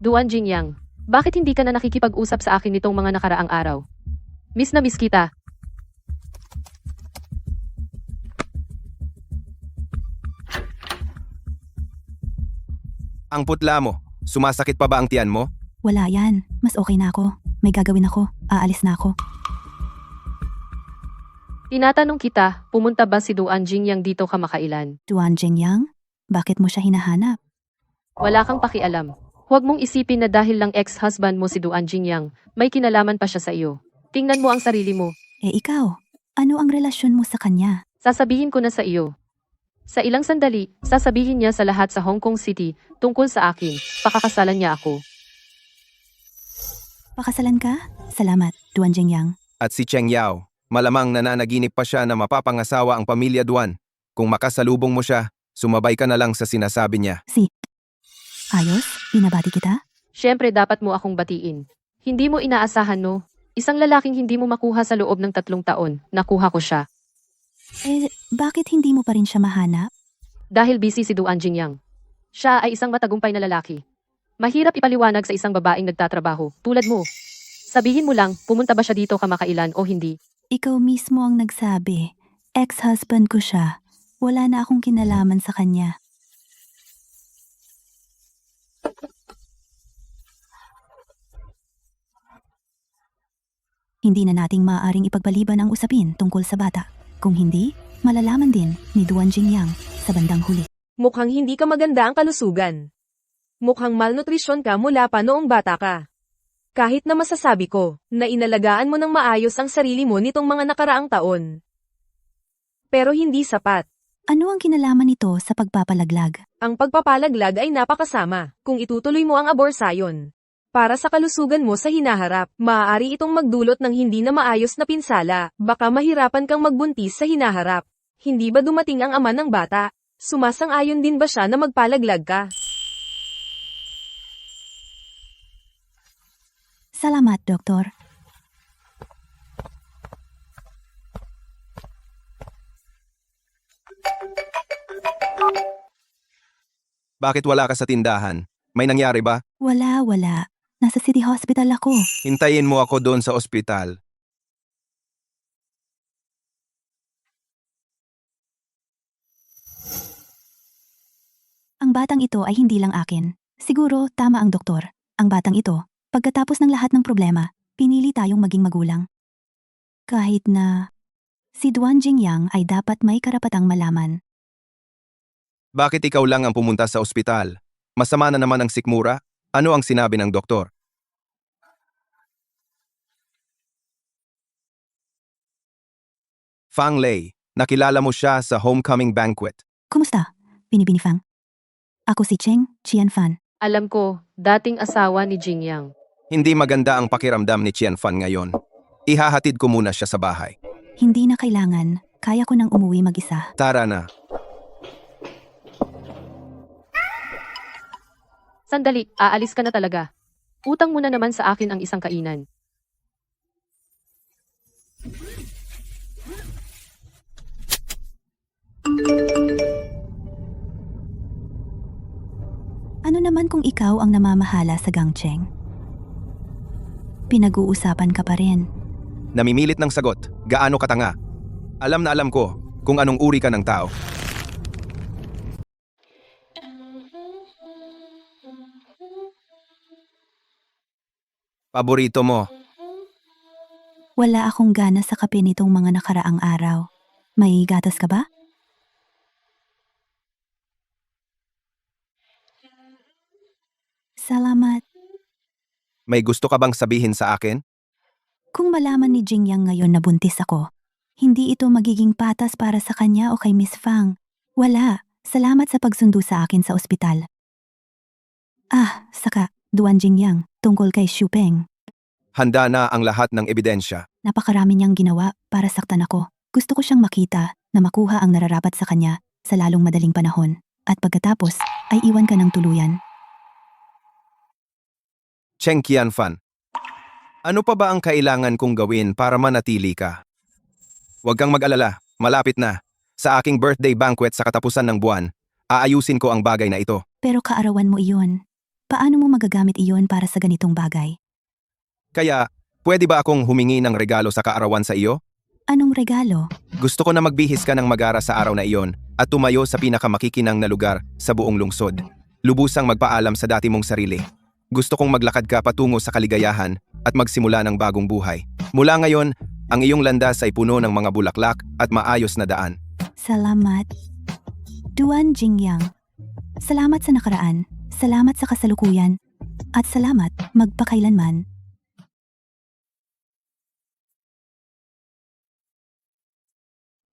Duan Jingyang, bakit hindi ka na nakikipag-usap sa akin nitong mga nakaraang araw? Miss na miss kita. Ang putla mo. Sumasakit pa ba ang tiyan mo? Wala yan. Mas okay na ako. May gagawin ako. Aalis na ako. Tinatanong kita, pumunta ba si Duan Jingyang dito kamakailan? Duan Jingyang? Bakit mo siya hinahanap? Wala kang pakialam. Huwag mong isipin na dahil lang ex-husband mo si Duan Jingyang, may kinalaman pa siya sa iyo. Tingnan mo ang sarili mo. Ikaw, ano ang relasyon mo sa kanya? Sasabihin ko na sa iyo. Sa ilang sandali, sasabihin niya sa lahat sa Hong Kong City tungkol sa akin. Pakakasalan niya ako. Pakasalan ka? Salamat, Duan Jingyang. At si Cheng Yao, malamang nananaginip pa siya na mapapangasawa ang pamilya Duan. Kung makasalubong mo siya, sumabay ka na lang sa sinasabi niya. Ayos, binabati kita? Siyempre dapat mo akong batiin. Hindi mo inaasahan no? Isang lalaking hindi mo makuha sa loob ng 3 taon, nakuha ko siya. Bakit hindi mo pa rin siya mahanap? Dahil busy si Duan Jingyang. Siya ay isang matagumpay na lalaki. Mahirap ipaliwanag sa isang babaeng nagtatrabaho, tulad mo. Sabihin mo lang, pumunta ba siya dito kamakailan o hindi? Ikaw mismo ang nagsabi. Ex-husband ko siya. Wala na akong kinalaman sa kanya. Hindi na nating maaaring ipagpaliban ang usapin tungkol sa bata. Kung hindi, malalaman din ni Duan Jingyang sa bandang huli. Mukhang hindi ka maganda ang kalusugan. Mukhang malnutrisyon ka mula pa noong bata ka. Kahit na masasabi ko, na inalagaan mo ng maayos ang sarili mo nitong mga nakaraang taon. Pero hindi sapat. Ano ang kinalaman nito sa pagpapalaglag? Ang pagpapalaglag ay napakasama kung itutuloy mo ang aborsayon. Para sa kalusugan mo sa hinaharap, maaari itong magdulot ng hindi na maayos na pinsala, baka mahirapan kang magbuntis sa hinaharap. Hindi ba dumating ang ama ng bata? Sumasang-ayon din ba siya na magpalaglag ka? Salamat, Doktor. Bakit wala ka sa tindahan? May nangyari ba? Wala. Nasa City Hospital ako. Hintayin mo ako doon sa ospital. Ang batang ito ay hindi lang akin. Siguro tama ang doktor. Ang batang ito, pagkatapos ng lahat ng problema, pinili tayong maging magulang. Kahit na si Duan Jingyang ay dapat may karapatang malaman. Bakit ikaw lang ang pumunta sa ospital? Masama na naman ang sikmura? Ano ang sinabi ng doktor? Fang Lei, nakilala mo siya sa homecoming banquet. Kumusta, Binibini Fang? Ako si Cheng Qianfan. Alam ko, dating asawa ni Jingyang. Hindi maganda ang pakiramdam ni Qian Fan ngayon. Ihahatid ko muna siya sa bahay. Hindi na kailangan. Kaya ko nang umuwi mag-isa. Tara na. Sandali, aalis ka na talaga. Utang mo na naman sa akin ang isang kainan. Ano naman kung ikaw ang namamahala sa Gangcheng? Pinag-uusapan ka pa rin. Namimilit ng sagot, gaano katanga. Alam na alam ko kung anong uri ka ng tao. Paborito mo. Wala akong gana sa kape nitong mga nakaraang araw. May gatas ka ba? Salamat. May gusto ka bang sabihin sa akin? Kung malaman ni Jingyang ngayon na buntis ako, hindi ito magiging patas para sa kanya o kay Miss Fang. Wala. Salamat sa pagsundo sa akin sa ospital. Saka, Duan Jingyang, tungkol kay Xu Peng. Handa na ang lahat ng ebidensya. Napakarami niyang ginawa para saktan ako. Gusto ko siyang makita na makuha ang nararapat sa kanya sa lalong madaling panahon. At pagkatapos, ay iwan ka ng tuluyan. Cheng Qianfan, ano pa ba ang kailangan kong gawin para manatili ka? Huwag kang mag-alala, malapit na. Sa aking birthday banquet sa katapusan ng buwan, aayusin ko ang bagay na ito. Pero kaarawan mo iyon. Paano mo magagamit iyon para sa ganitong bagay? Kaya, pwede ba akong humingi ng regalo sa kaarawan sa iyo? Anong regalo? Gusto ko na magbihis ka ng magara sa araw na iyon at tumayo sa pinakamakikinang na lugar sa buong lungsod. Lubusang magpaalam sa dati mong sarili. Gusto kong maglakad ka patungo sa kaligayahan at magsimula ng bagong buhay. Mula ngayon, ang iyong landas ay puno ng mga bulaklak at maayos na daan. Salamat. Duan Jingyang. Salamat sa nakaraan. Salamat sa kasalukuyan. At salamat magpakailanman.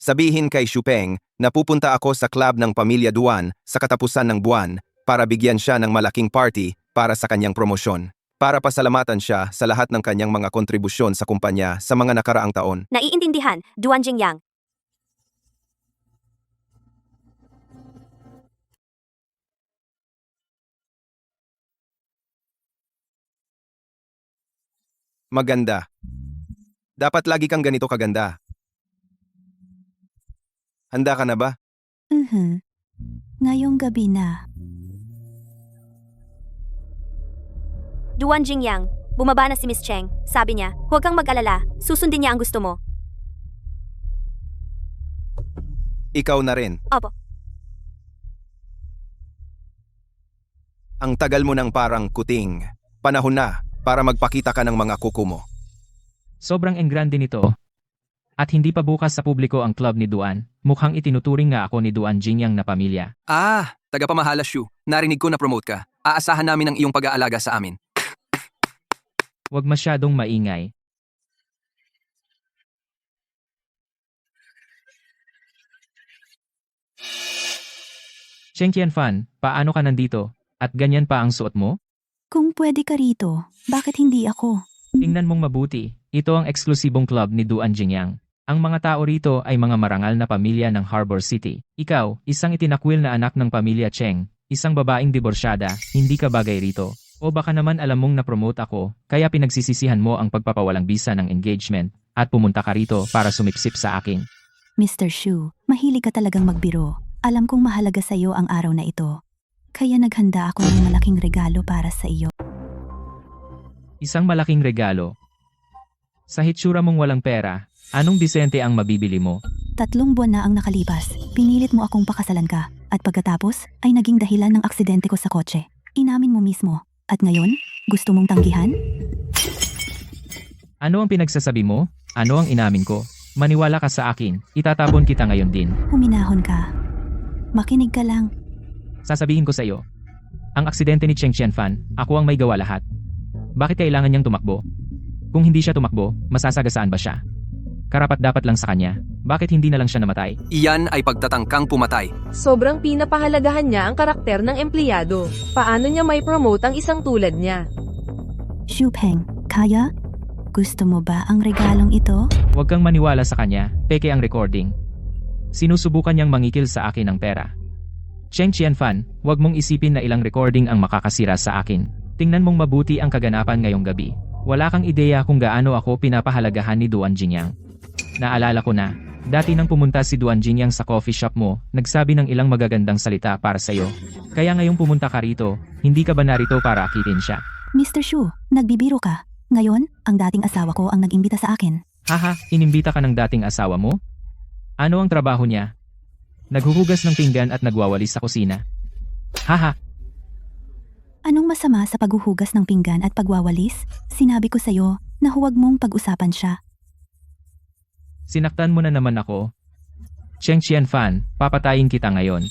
Sabihin kay Xu Peng na pupunta ako sa club ng pamilya Duan sa katapusan ng buwan para bigyan siya ng malaking party para sa kanyang promosyon. Para pasalamatan siya sa lahat ng kanyang mga kontribusyon sa kumpanya sa mga nakaraang taon. Naiintindihan, Duan Jingyang. Maganda. Dapat lagi kang ganito kaganda. Handa ka na ba? Ngayong gabi na. Duan Jingyang, bumaba na si Miss Cheng. Sabi niya, huwag kang mag-alala, susundin niya ang gusto mo. Ikaw na rin. Opo. Ang tagal mo ng parang kuting. Panahon na para magpakita ka ng mga kuko mo. Sobrang engrande nito. At hindi pa bukas sa publiko ang club ni Duan, mukhang itinuturing nga ako ni Duan Jingyang na pamilya. Tagapamahala Shu. Narinig ko na promote ka. Aasahan namin ang iyong pag-aalaga sa amin. Huwag masyadong maingay. Cheng Qianfan, paano ka nandito? At ganyan pa ang suot mo? Kung pwede ka rito, bakit hindi ako? Tingnan mong mabuti, ito ang eksklusibong club ni Duan Jingyang. Ang mga tao rito ay mga marangal na pamilya ng Harbor City. Ikaw, isang itinakwil na anak ng pamilya Cheng, isang babaeng diborsyada, hindi ka bagay rito. O baka naman alam mong na-promote ako, kaya pinagsisisihan mo ang pagpapawalang bisa ng engagement, at pumunta ka rito para sumipsip sa akin. Mr. Xu, mahilig ka talagang magbiro. Alam kong mahalaga sa iyo ang araw na ito. Kaya naghanda ako ng malaking regalo para sa iyo. Isang malaking regalo. Sa hitsura mong walang pera, anong disente ang mabibili mo? 3 buwan na ang nakalipas. Pinilit mo akong pakasalan ka. At pagkatapos, ay naging dahilan ng aksidente ko sa kotse. Inamin mo mismo. At ngayon, gusto mong tanggihan? Ano ang pinagsasabi mo? Ano ang inamin ko? Maniwala ka sa akin, itatapon kita ngayon din. Huminahon ka. Makinig ka lang. Sasabihin ko sa iyo. Ang aksidente ni Cheng Qianfan, ako ang may gawa lahat. Bakit kailangan niyang tumakbo? Kung hindi siya tumakbo, masasagasaan ba siya? Karapat-dapat lang sa kanya. Bakit hindi na lang siya namatay? Iyan ay pagtatangkang pumatay. Sobrang pinapahalagahan niya ang karakter ng empleyado. Paano niya may promote ang isang tulad niya? Xu Peng, kaya? Gusto mo ba ang regalong ito? Huwag kang maniwala sa kanya, peke ang recording. Sinusubukan niyang mangikil sa akin ng pera. Cheng Qianfan, huwag mong isipin na ilang recording ang makakasira sa akin. Tingnan mong mabuti ang kaganapan ngayong gabi. Wala kang ideya kung gaano ako pinapahalagahan ni Duan Jingyang. Naalala ko na, dati nang pumunta si Duan Jingyang sa coffee shop mo, nagsabi ng ilang magagandang salita para sa'yo. Kaya ngayong pumunta ka rito, hindi ka ba narito para akitin siya? Mr. Shu, nagbibiro ka. Ngayon, ang dating asawa ko ang nag-imbita sa akin. Haha, inimbita ka ng dating asawa mo? Ano ang trabaho niya? Naghuhugas ng pinggan at nagwawalis sa kusina. Haha, Anong masama sa paghuhugas ng pinggan at pagwawalis? Sinabi ko sa'yo na huwag mong pag-usapan siya. sinaktan mo na naman ako. Cheng Qianfan, papatayin kita ngayon.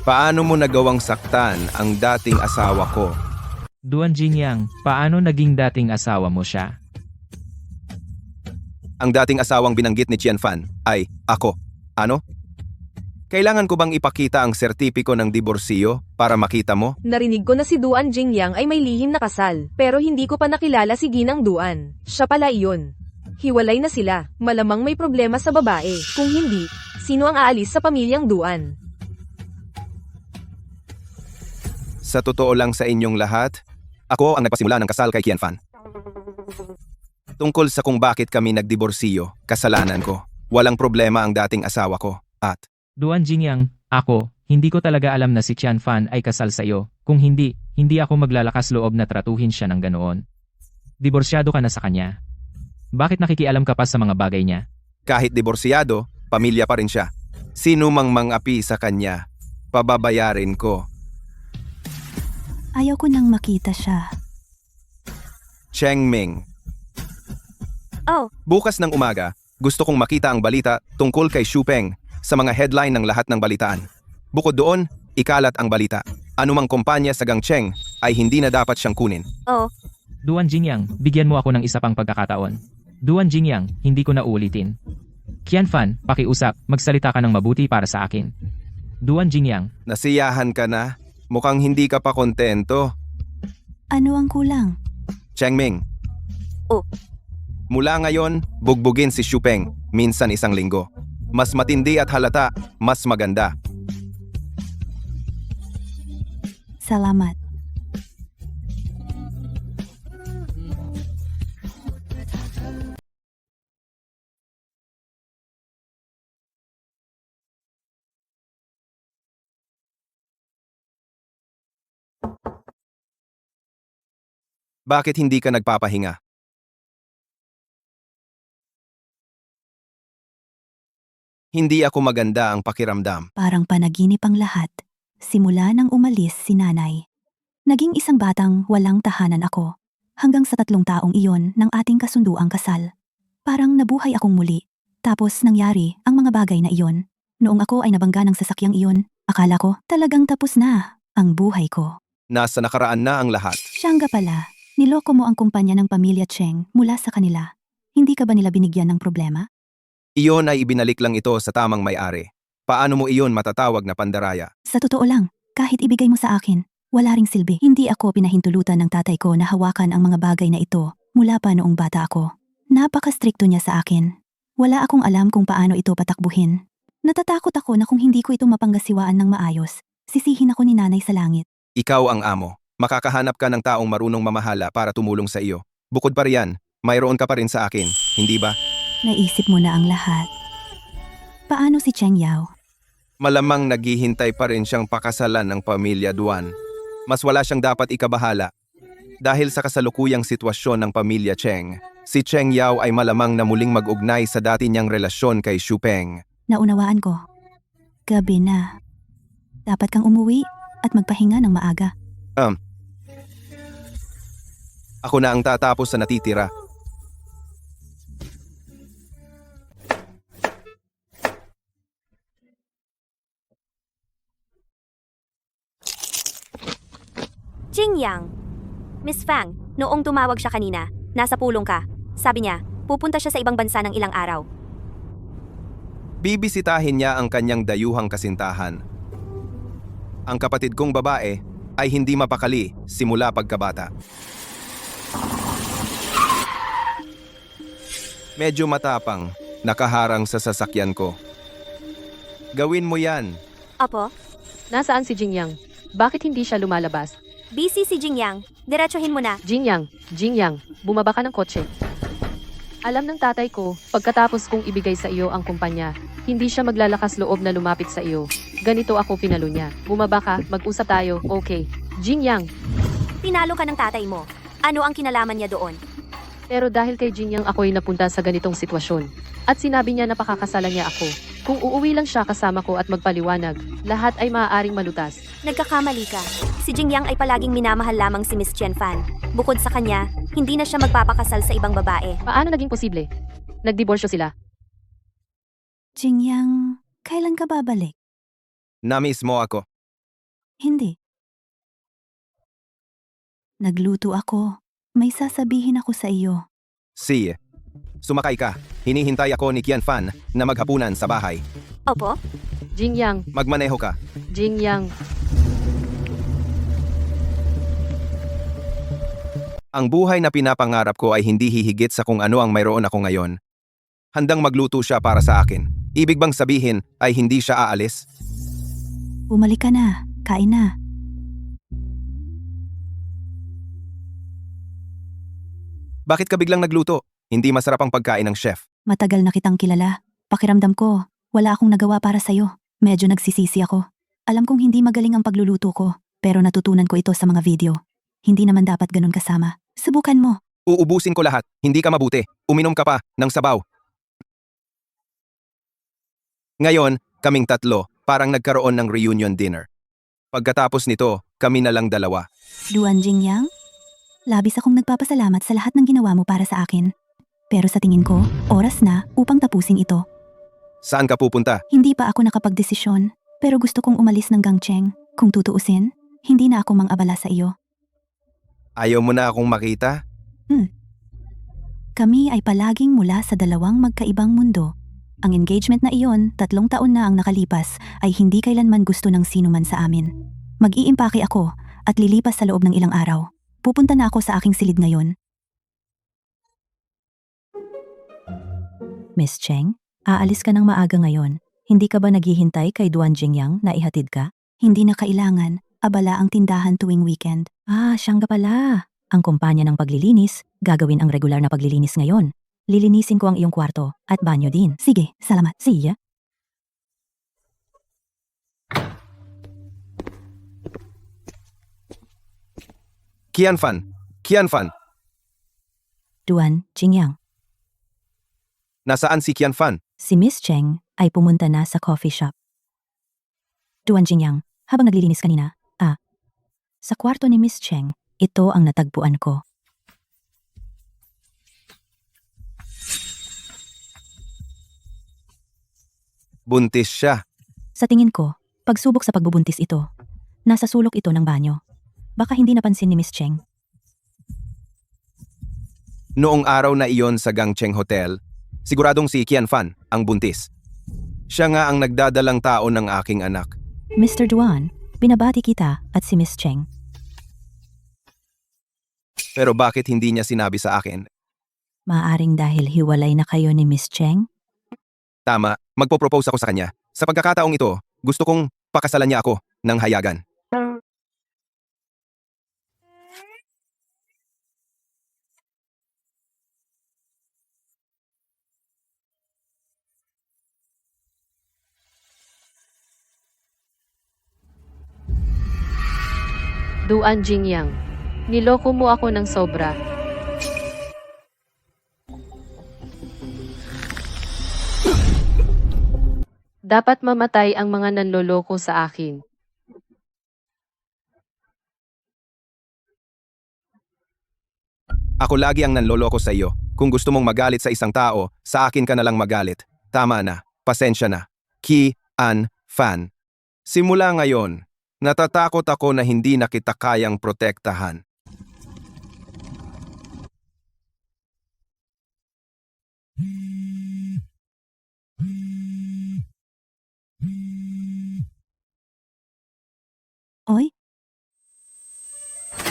Paano mo nagawang saktan ang dating asawa ko? Duan Jingyang, paano naging dating asawa mo siya? Ang dating asawang binanggit ni Qianfan ay ako. Ano? Kailangan ko bang ipakita ang sertipiko ng diborsiyo para makita mo? Narinig ko na si Duan Jingyang ay may lihim na kasal, pero hindi ko pa nakilala si Ginang Duan. Siya pala iyon. Hiwalay na sila, malamang may problema sa babae. Kung hindi, sino ang aalis sa pamilyang Duan? Sa totoo lang sa inyong lahat, ako ang nagpasimula ng kasal kay Qianfan. Tungkol sa kung bakit kami nagdiborsiyo, kasalanan ko. Walang problema ang dating asawa ko. At Duan Jingyang, ako, hindi ko talaga alam na si Qianfan ay kasal sa iyo. Kung hindi, hindi ako maglalakas loob na tratuhin siya ng ganoon. Diborsyado ka na sa kanya. Bakit nakikialam ka pa sa mga bagay niya? kahit diborsiyado, pamilya pa rin siya. Sino mang mang-api sa kanya, pababayarin ko. Ayaw ko nang makita siya. Cheng Ming. Oh, Bukas ng umaga, gusto kong makita ang balita tungkol kay Xu Peng sa mga headline ng lahat ng balitaan. Bukod doon, ikalat ang balita. Anumang kumpanya sa Gangcheng ay hindi na dapat siyang kunin. oh, Duan Jingyang, bigyan mo ako ng isa pang pagkakataon. Duan Jingyang, hindi ko na uulitin. Qianfan, pakiusap, magsalita ka ng mabuti para sa akin. Duan Jingyang, Nasiyahan ka na? Mukhang hindi ka pa kontento. Ano ang kulang? Cheng Ming. Oh. Mula ngayon, bugbugin si Xu Peng, minsan isang linggo. Mas matindi at halata, mas maganda. Salamat. Bakit hindi ka nagpapahinga? Hindi ako maganda ang pakiramdam. Parang panaginip ang lahat. Simula nang umalis si nanay. Naging isang batang walang tahanan ako. Hanggang sa 3 taong iyon ng ating kasunduang kasal. Parang nabuhay akong muli. Tapos nangyari ang mga bagay na iyon. Noong ako ay nabangga ng sasakyang iyon, akala ko talagang tapos na ang buhay ko. Nasa nakaraan na ang lahat. Siya nga pala, niloko mo ang kumpanya ng pamilya Cheng mula sa kanila. Hindi ka ba nila binigyan ng problema? Iyon ay ibinalik lang ito sa tamang may-ari. Paano mo iyon matatawag na pandaraya? Sa totoo lang, kahit ibigay mo sa akin, wala ring silbi. Hindi ako pinahintulutan ng tatay ko na hawakan ang mga bagay na ito mula pa noong bata ako. Napaka-strikto niya sa akin. Wala akong alam kung paano ito patakbuhin. Natatakot ako na kung hindi ko ito mapanggasiwaan ng maayos, sisihin ako ni nanay sa langit. Ikaw ang amo. Makakahanap ka ng taong marunong mamahala para tumulong sa iyo. Bukod pa riyan, mayroon ka pa rin sa akin, hindi ba? Naisip mo na ang lahat. Paano si Cheng Yao? Malamang naghihintay pa rin siyang pakasalan ng pamilya Duan. Mas wala siyang dapat ikabahala. Dahil sa kasalukuyang sitwasyon ng pamilya Cheng, si Cheng Yao ay malamang na muling mag-ugnay sa dati niyang relasyon kay Xu Peng. Naunawaan ko. Gabi na. Dapat kang umuwi at magpahinga ng maaga. Ako na ang tatapos sa natitira. Jingyang. Miss Fang, noong tumawag siya kanina, nasa pulong ka. Sabi niya, pupunta siya sa ibang bansa ng ilang araw. Bibisitahin niya ang kanyang dayuhang kasintahan. Ang kapatid kong babae ay hindi mapakali simula pagkabata. Medyo matapang, nakaharang sa sasakyan ko. Gawin mo yan. Opo, Nasaan si Jingyang? Bakit hindi siya lumalabas? busy si Jingyang. Diretsuhin mo na. Jingyang, bumaba ka ng kotse. Alam ng tatay ko, pagkatapos kong ibigay sa iyo ang kumpanya, hindi siya maglalakas loob na lumapit sa iyo. Ganito ako pinalo niya. Bumaba ka, mag-usap tayo, okay. Jingyang, Pinalo ka ng tatay mo. Ano ang kinalaman niya doon? pero dahil kay Jingyang ako'y napunta sa ganitong sitwasyon. At sinabi niya na pakakasalan niya ako. Kung uuwi lang siya kasama ko at magpaliwanag, lahat ay maaaring malutas. Nagkakamali ka. Si Jingyang ay palaging minamahal lamang si Miss Chen Fan. Bukod sa kanya, hindi na siya magpapakasal sa ibang babae. Paano naging posible? Nagdiborsyo sila. Jingyang, kailan ka babalik? Namiss mo ako. Hindi. Nagluto ako. May sasabihin ako sa iyo. Si, sumakay ka. Hinihintay ako ni Qian Fan na maghapunan sa bahay. Opo, Jingyang, Magmaneho ka. Jingyang, Ang buhay na pinapangarap ko ay hindi hihigit sa kung ano ang mayroon ako ngayon. Handang magluto siya para sa akin. Ibig bang sabihin ay hindi siya aalis? Bumalik ka na. Kain na. Bakit ka biglang nagluto? Hindi masarap ang pagkain ng chef. Matagal na kitang kilala. Pakiramdam ko, wala akong nagawa para sa'yo. Medyo nagsisisi ako. Alam kong hindi magaling ang pagluluto ko, pero natutunan ko ito sa mga video. Hindi naman dapat ganun kasama. Subukan mo. Uubusin ko lahat. Hindi ka mabuti. Uminom ka pa ng sabaw. Ngayon, kaming tatlo, parang nagkaroon ng reunion dinner. Pagkatapos nito, kami na lang dalawa. Duan Jingyang? Labis akong nagpapasalamat sa lahat ng ginawa mo para sa akin. Pero sa tingin ko, oras na upang tapusin ito. Saan ka pupunta? Hindi pa ako nakapagdesisyon, pero gusto kong umalis ng Gangcheng. Kung tutuusin, hindi na ako mang-abala sa iyo. Ayaw mo na akong makita? Kami ay palaging mula sa dalawang magkaibang mundo. Ang engagement na iyon, 3 taon na ang nakalipas, ay hindi kailanman gusto ng sino man sa amin. Mag-iimpake ako at lilipas sa loob ng ilang araw. Pupunta na ako sa aking silid ngayon. Miss Cheng, aalis ka ng maaga ngayon. Hindi ka ba naghihintay kay Duan Jingyang na ihatid ka? Hindi na kailangan. Abala ang tindahan tuwing weekend. Siyang ka pala. Ang kumpanya ng paglilinis, gagawin ang regular na paglilinis ngayon. Lilinisin ko ang iyong kwarto at banyo din. Sige, salamat. See ya. Qian Fan, Duan Jingyang. nasaan si Qian Fan? Si Miss Cheng ay pumunta na sa coffee shop. Duan Jingyang, habang naglilinis kanina, sa kwarto ni Miss Cheng, ito ang natagpuan ko. Buntis siya. Sa tingin ko, pagsubok sa pagbubuntis ito, nasa sulok ito ng banyo. Baka hindi napansin ni Miss Cheng. Noong araw na iyon sa Gangcheng Hotel, siguradong si Qian Fan ang buntis. Siya nga ang nagdadalang tao ng aking anak. Mr. Duan, binabati kita at si Miss Cheng. Pero bakit hindi niya sinabi sa akin? Maaring dahil hiwalay na kayo ni Miss Cheng? Tama, magpo-propose ako sa kanya. Sa pagkakataong ito, gusto kong pakasalan niya ako ng hayagan. Duan Jingyang, niloko mo ako ng sobra. Dapat mamatay ang mga nanloloko sa akin. Ako lagi ang nanloloko sa iyo. Kung gusto mong magalit sa isang tao, sa akin ka na lang magalit. Tama na, pasensya na. Qian Fan. Simula ngayon, natatakot ako na hindi na kita kayang protektahan. Oy,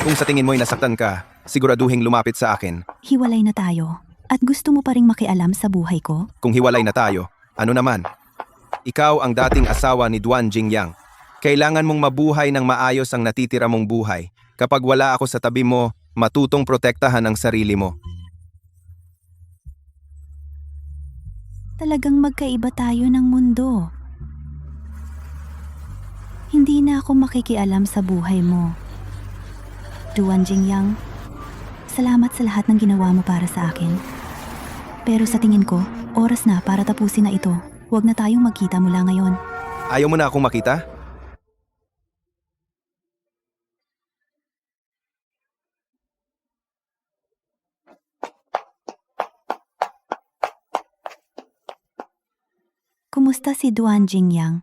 Kung sa tingin mo'y nasaktan ka, siguraduhing lumapit sa akin. hiwalay na tayo. At gusto mo pa ring makialam sa buhay ko? Kung hiwalay na tayo, ano naman? Ikaw ang dating asawa ni Duan Jingyang. Kailangan mong mabuhay ng maayos ang natitira mong buhay. Kapag wala ako sa tabi mo, matutong protektahan ang sarili mo. Talagang magkaiba tayo ng mundo. Hindi na ako makikialam sa buhay mo. Duan Jingyang, salamat sa lahat ng ginawa mo para sa akin. Pero sa tingin ko, oras na para tapusin na ito. Huwag na tayong magkita mula ngayon. Ayaw mo na akong makita? Kumusta si Duan Jingyang?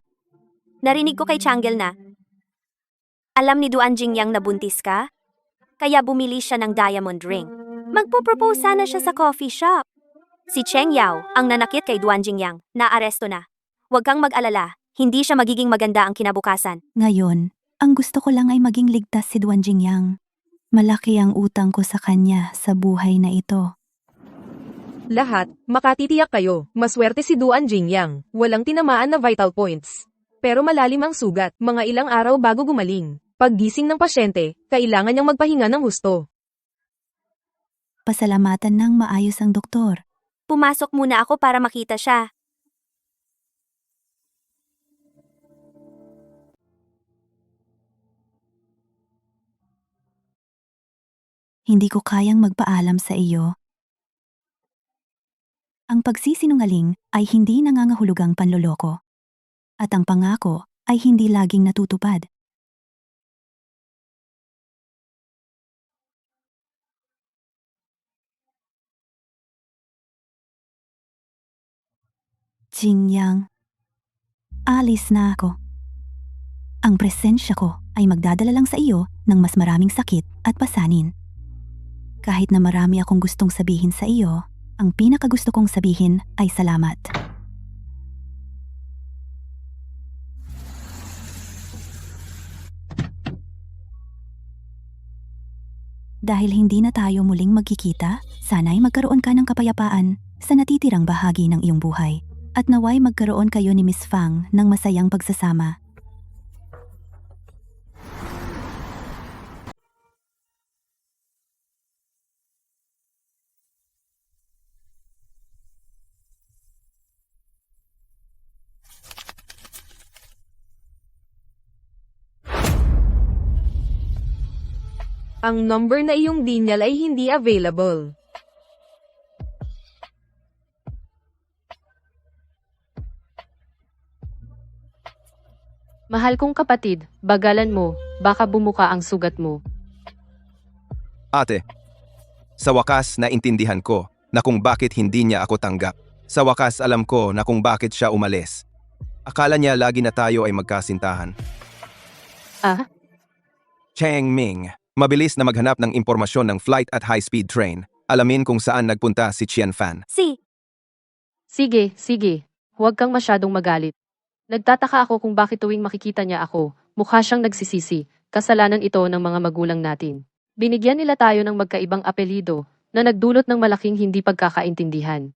Narinig ko kay Changgel na. Alam ni Duan Jingyang na buntis ka? Kaya bumili siya ng diamond ring. Magpo-propose sana siya sa coffee shop. Si Cheng Yao, ang nanakit kay Duan Jingyang, naaresto na. Huwag kang mag-alala, hindi siya magiging maganda ang kinabukasan. Ngayon, ang gusto ko lang ay maging ligtas si Duan Jingyang. Malaki ang utang ko sa kanya sa buhay na ito. Lahat, makatitiyak kayo, maswerte si Duan Jingyang, walang tinamaan na vital points. Pero malalim ang sugat, mga ilang araw bago gumaling. Paggising ng pasyente, kailangan niyang magpahinga ng husto. Pasalamatan ng maayos ang doktor. Pumasok muna ako para makita siya. Hindi ko kayang magpaalam sa iyo. Ang pagsisinungaling ay hindi nangangahulugang panloloko. At ang pangako ay hindi laging natutupad. Jingyang, alis na ako. Ang presensya ko ay magdadala lang sa iyo ng mas maraming sakit at pasanin. Kahit na marami akong gustong sabihin sa iyo, ang pinakagusto kong sabihin ay salamat. Dahil hindi na tayo muling magkikita, sana'y magkaroon ka ng kapayapaan sa natitirang bahagi ng iyong buhay. At naway magkaroon kayo ni Miss Fang ng masayang pagsasama. Ang number na iyong dinyal ay hindi available. Mahal kong kapatid, bagalan mo, baka bumuka ang sugat mo. Ate, sa wakas naintindihan ko na kung bakit hindi niya ako tanggap. Sa wakas alam ko na kung bakit siya umalis. Akala niya lagi na tayo ay magkasintahan. Ah? Cheng Ming, mabilis na maghanap ng impormasyon ng flight at high-speed train. Alamin kung saan nagpunta si Qian Fan. Sige, sige. Huwag kang masyadong magalit. Nagtataka ako kung bakit tuwing makikita niya ako, mukha siyang nagsisisi. Kasalanan ito ng mga magulang natin. Binigyan nila tayo ng magkaibang apelido na nagdulot ng malaking hindi pagkakaintindihan.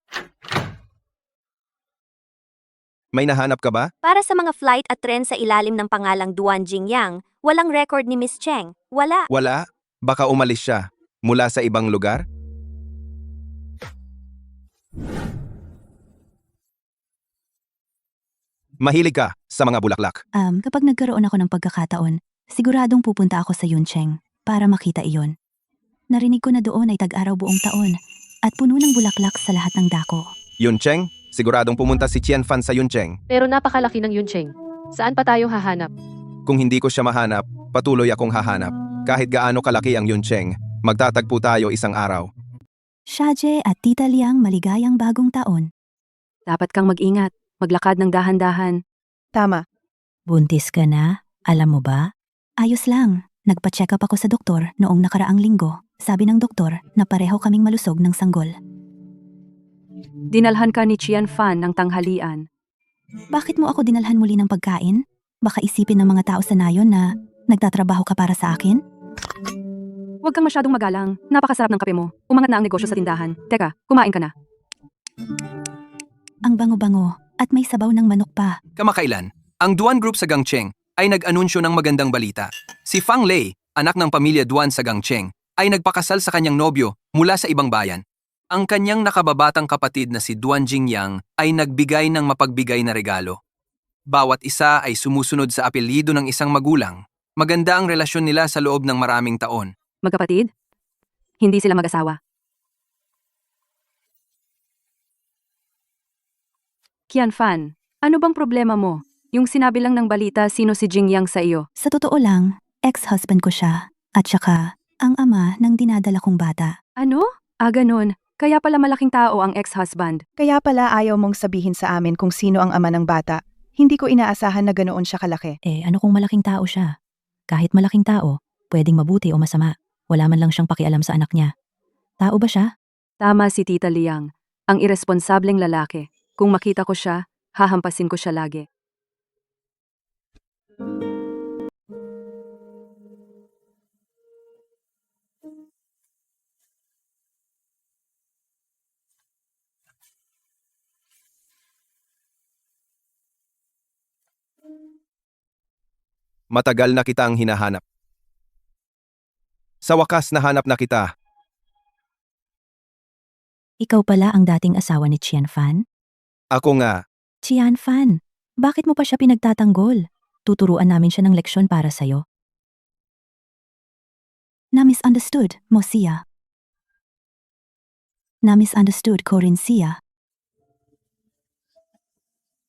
May nahanap ka ba? Para sa mga flight at tren sa ilalim ng pangalang Duan Jingyang, walang record ni Miss Cheng. Wala. Wala? Baka umalis siya mula sa ibang lugar? Mahilig ka sa mga bulaklak. Kapag nagkaroon ako ng pagkakataon, siguradong pupunta ako sa Yuncheng para makita iyon. Narinig ko na doon ay tag-araw buong taon at puno ng bulaklak sa lahat ng dako. Yuncheng? Siguradong pumunta si Qian Fan sa Yuncheng. Pero napakalaki ng Yuncheng. Saan pa tayo hahanap? Kung hindi ko siya mahanap, patuloy akong hahanap. Kahit gaano kalaki ang Yuncheng, magtatagpo tayo isang araw. Shaje at Tita Liang, maligayang bagong taon. Dapat kang mag-ingat, maglakad ng dahan-dahan. Tama. Buntis ka na? Alam mo ba? Ayos lang. Nagpa-check up ako sa doktor noong nakaraang linggo. Sabi ng doktor na pareho kaming malusog ng sanggol. Dinalhan ka ni Qian Fan ng tanghalian. Bakit mo ako dinalhan muli ng pagkain? Baka isipin ng mga tao sa nayon na nagtatrabaho ka para sa akin? Huwag kang masyadong magalang. Napakasarap ng kape mo. Umangat na ang negosyo sa tindahan. Teka, kumain ka na. Ang bango-bango at may sabaw ng manok pa. Kamakailan, ang Duan Group sa Gangcheng ay nag-anunsyo ng magandang balita. Si Fang Lei, anak ng pamilya Duan sa Gangcheng, ay nagpakasal sa kanyang nobyo mula sa ibang bayan. Ang kanyang nakababatang kapatid na si Duan Jingyang ay nagbigay ng mapagbigay na regalo. Bawat isa ay sumusunod sa apelyido ng isang magulang. Maganda ang relasyon nila sa loob ng maraming taon. Magkapatid? Hindi sila mag-asawa. Qianfan, ano bang problema mo? Yung sinabi lang ng balita sino si Jingyang sa iyo. Sa totoo lang, ex-husband ko siya. At saka, ang ama ng dinadala kong bata. Ano? Ganun. Kaya pala malaking tao ang ex-husband. Kaya pala ayaw mong sabihin sa amin kung sino ang ama ng bata. Hindi ko inaasahan na ganoon siya kalaki. Ano kung malaking tao siya? Kahit malaking tao, pwedeng mabuti o masama. Wala man lang siyang pakialam sa anak niya. Tao ba siya? Tama si Tita Liang. Ang irresponsableng lalaki. Kung makita ko siya, hahampasin ko siya lagi. Matagal na kita ang hinahanap. Sa wakas nahanap na kita. Ikaw pala ang dating asawa ni Qianfan? Ako nga. Qianfan, bakit mo pa siya pinagtatanggol? Tuturuan namin siya ng leksyon para sa'yo. Na-misunderstood mo siya. Na-misunderstood ko rin siya.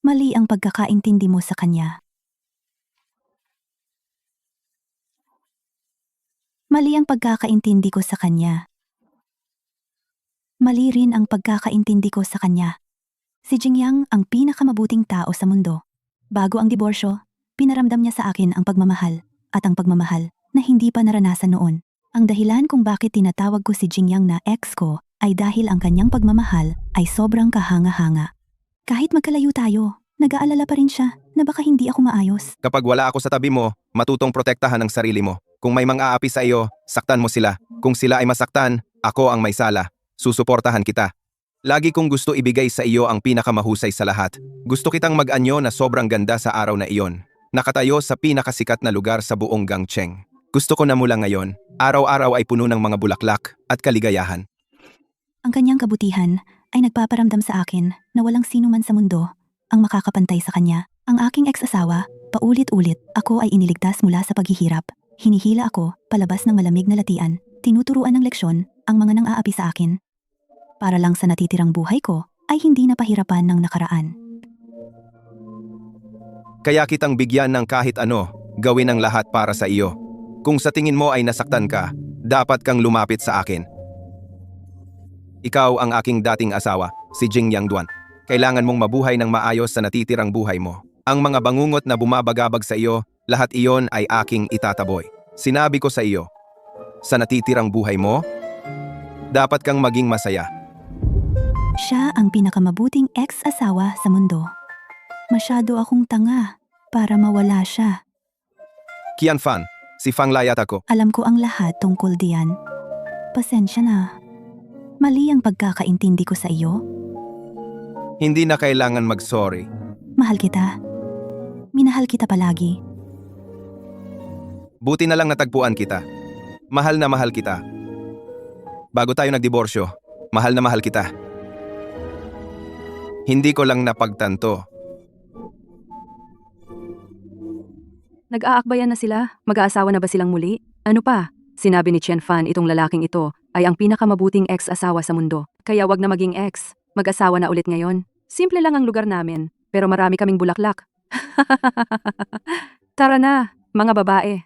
Mali ang pagkakaintindi mo sa kanya. Mali ang pagkakaintindi ko sa kanya. Mali rin ang pagkakaintindi ko sa kanya. Si Jingyang ang pinakamabuting tao sa mundo. Bago ang diborsyo, pinaramdam niya sa akin ang pagmamahal at ang pagmamahal na hindi pa naranasan noon. Ang dahilan kung bakit tinatawag ko si Jingyang na ex ko ay dahil ang kanyang pagmamahal ay sobrang kahanga-hanga. Kahit magkalayo tayo, nag-aalala pa rin siya na baka hindi ako maayos. Kapag wala ako sa tabi mo, matutong protektahan ang sarili mo. Kung may mang-aapi sa iyo, saktan mo sila. Kung sila ay masaktan, ako ang may sala. Susuportahan kita. Lagi kong gusto ibigay sa iyo ang pinakamahusay sa lahat. Gusto kitang mag-anyo na sobrang ganda sa araw na iyon. Nakatayo sa pinakasikat na lugar sa buong Gangcheng. Gusto ko na mula ngayon, araw-araw ay puno ng mga bulaklak at kaligayahan. Ang kanyang kabutihan ay nagpaparamdam sa akin na walang sino man sa mundo ang makakapantay sa kanya. Ang aking ex-asawa, paulit-ulit, ako ay iniligtas mula sa paghihirap. Hinihila ako palabas ng malamig na latian, tinuturuan ng leksyon ang mga nang-aapi sa akin. Para lang sa natitirang buhay ko ay hindi napahirapan ng nakaraan. Kaya kitang bigyan ng kahit ano, gawin ang lahat para sa iyo. Kung sa tingin mo ay nasaktan ka, dapat kang lumapit sa akin. Ikaw ang aking dating asawa, si Jingyang Duan. Kailangan mong mabuhay ng maayos sa natitirang buhay mo. Ang mga bangungot na bumabagabag sa iyo, lahat iyon ay aking itataboy. Sinabi ko sa iyo, sa natitirang buhay mo, dapat kang maging masaya. Siya ang pinakamabuting ex-asawa sa mundo. Masyado akong tanga para mawala siya. Qianfan, si Fang Lei at ako. Alam ko ang lahat tungkol diyan. Pasensya na. Mali ang pagkakaintindi ko sa iyo. Hindi na kailangan mag-sorry. Mahal kita. Minahal kita palagi. Buti na lang natagpuan kita. Mahal na mahal kita. Bago tayo nagdiborsyo, mahal na mahal kita. Hindi ko lang napagtanto. Nag-aakbayan na sila? Mag-aasawa na ba silang muli? Ano pa? Sinabi ni Qianfan itong lalaking ito ay ang pinakamabuting ex-asawa sa mundo. Kaya wag na maging ex. Mag-asawa na ulit ngayon. Simple lang ang lugar namin, pero marami kaming bulaklak. Tara na, mga babae.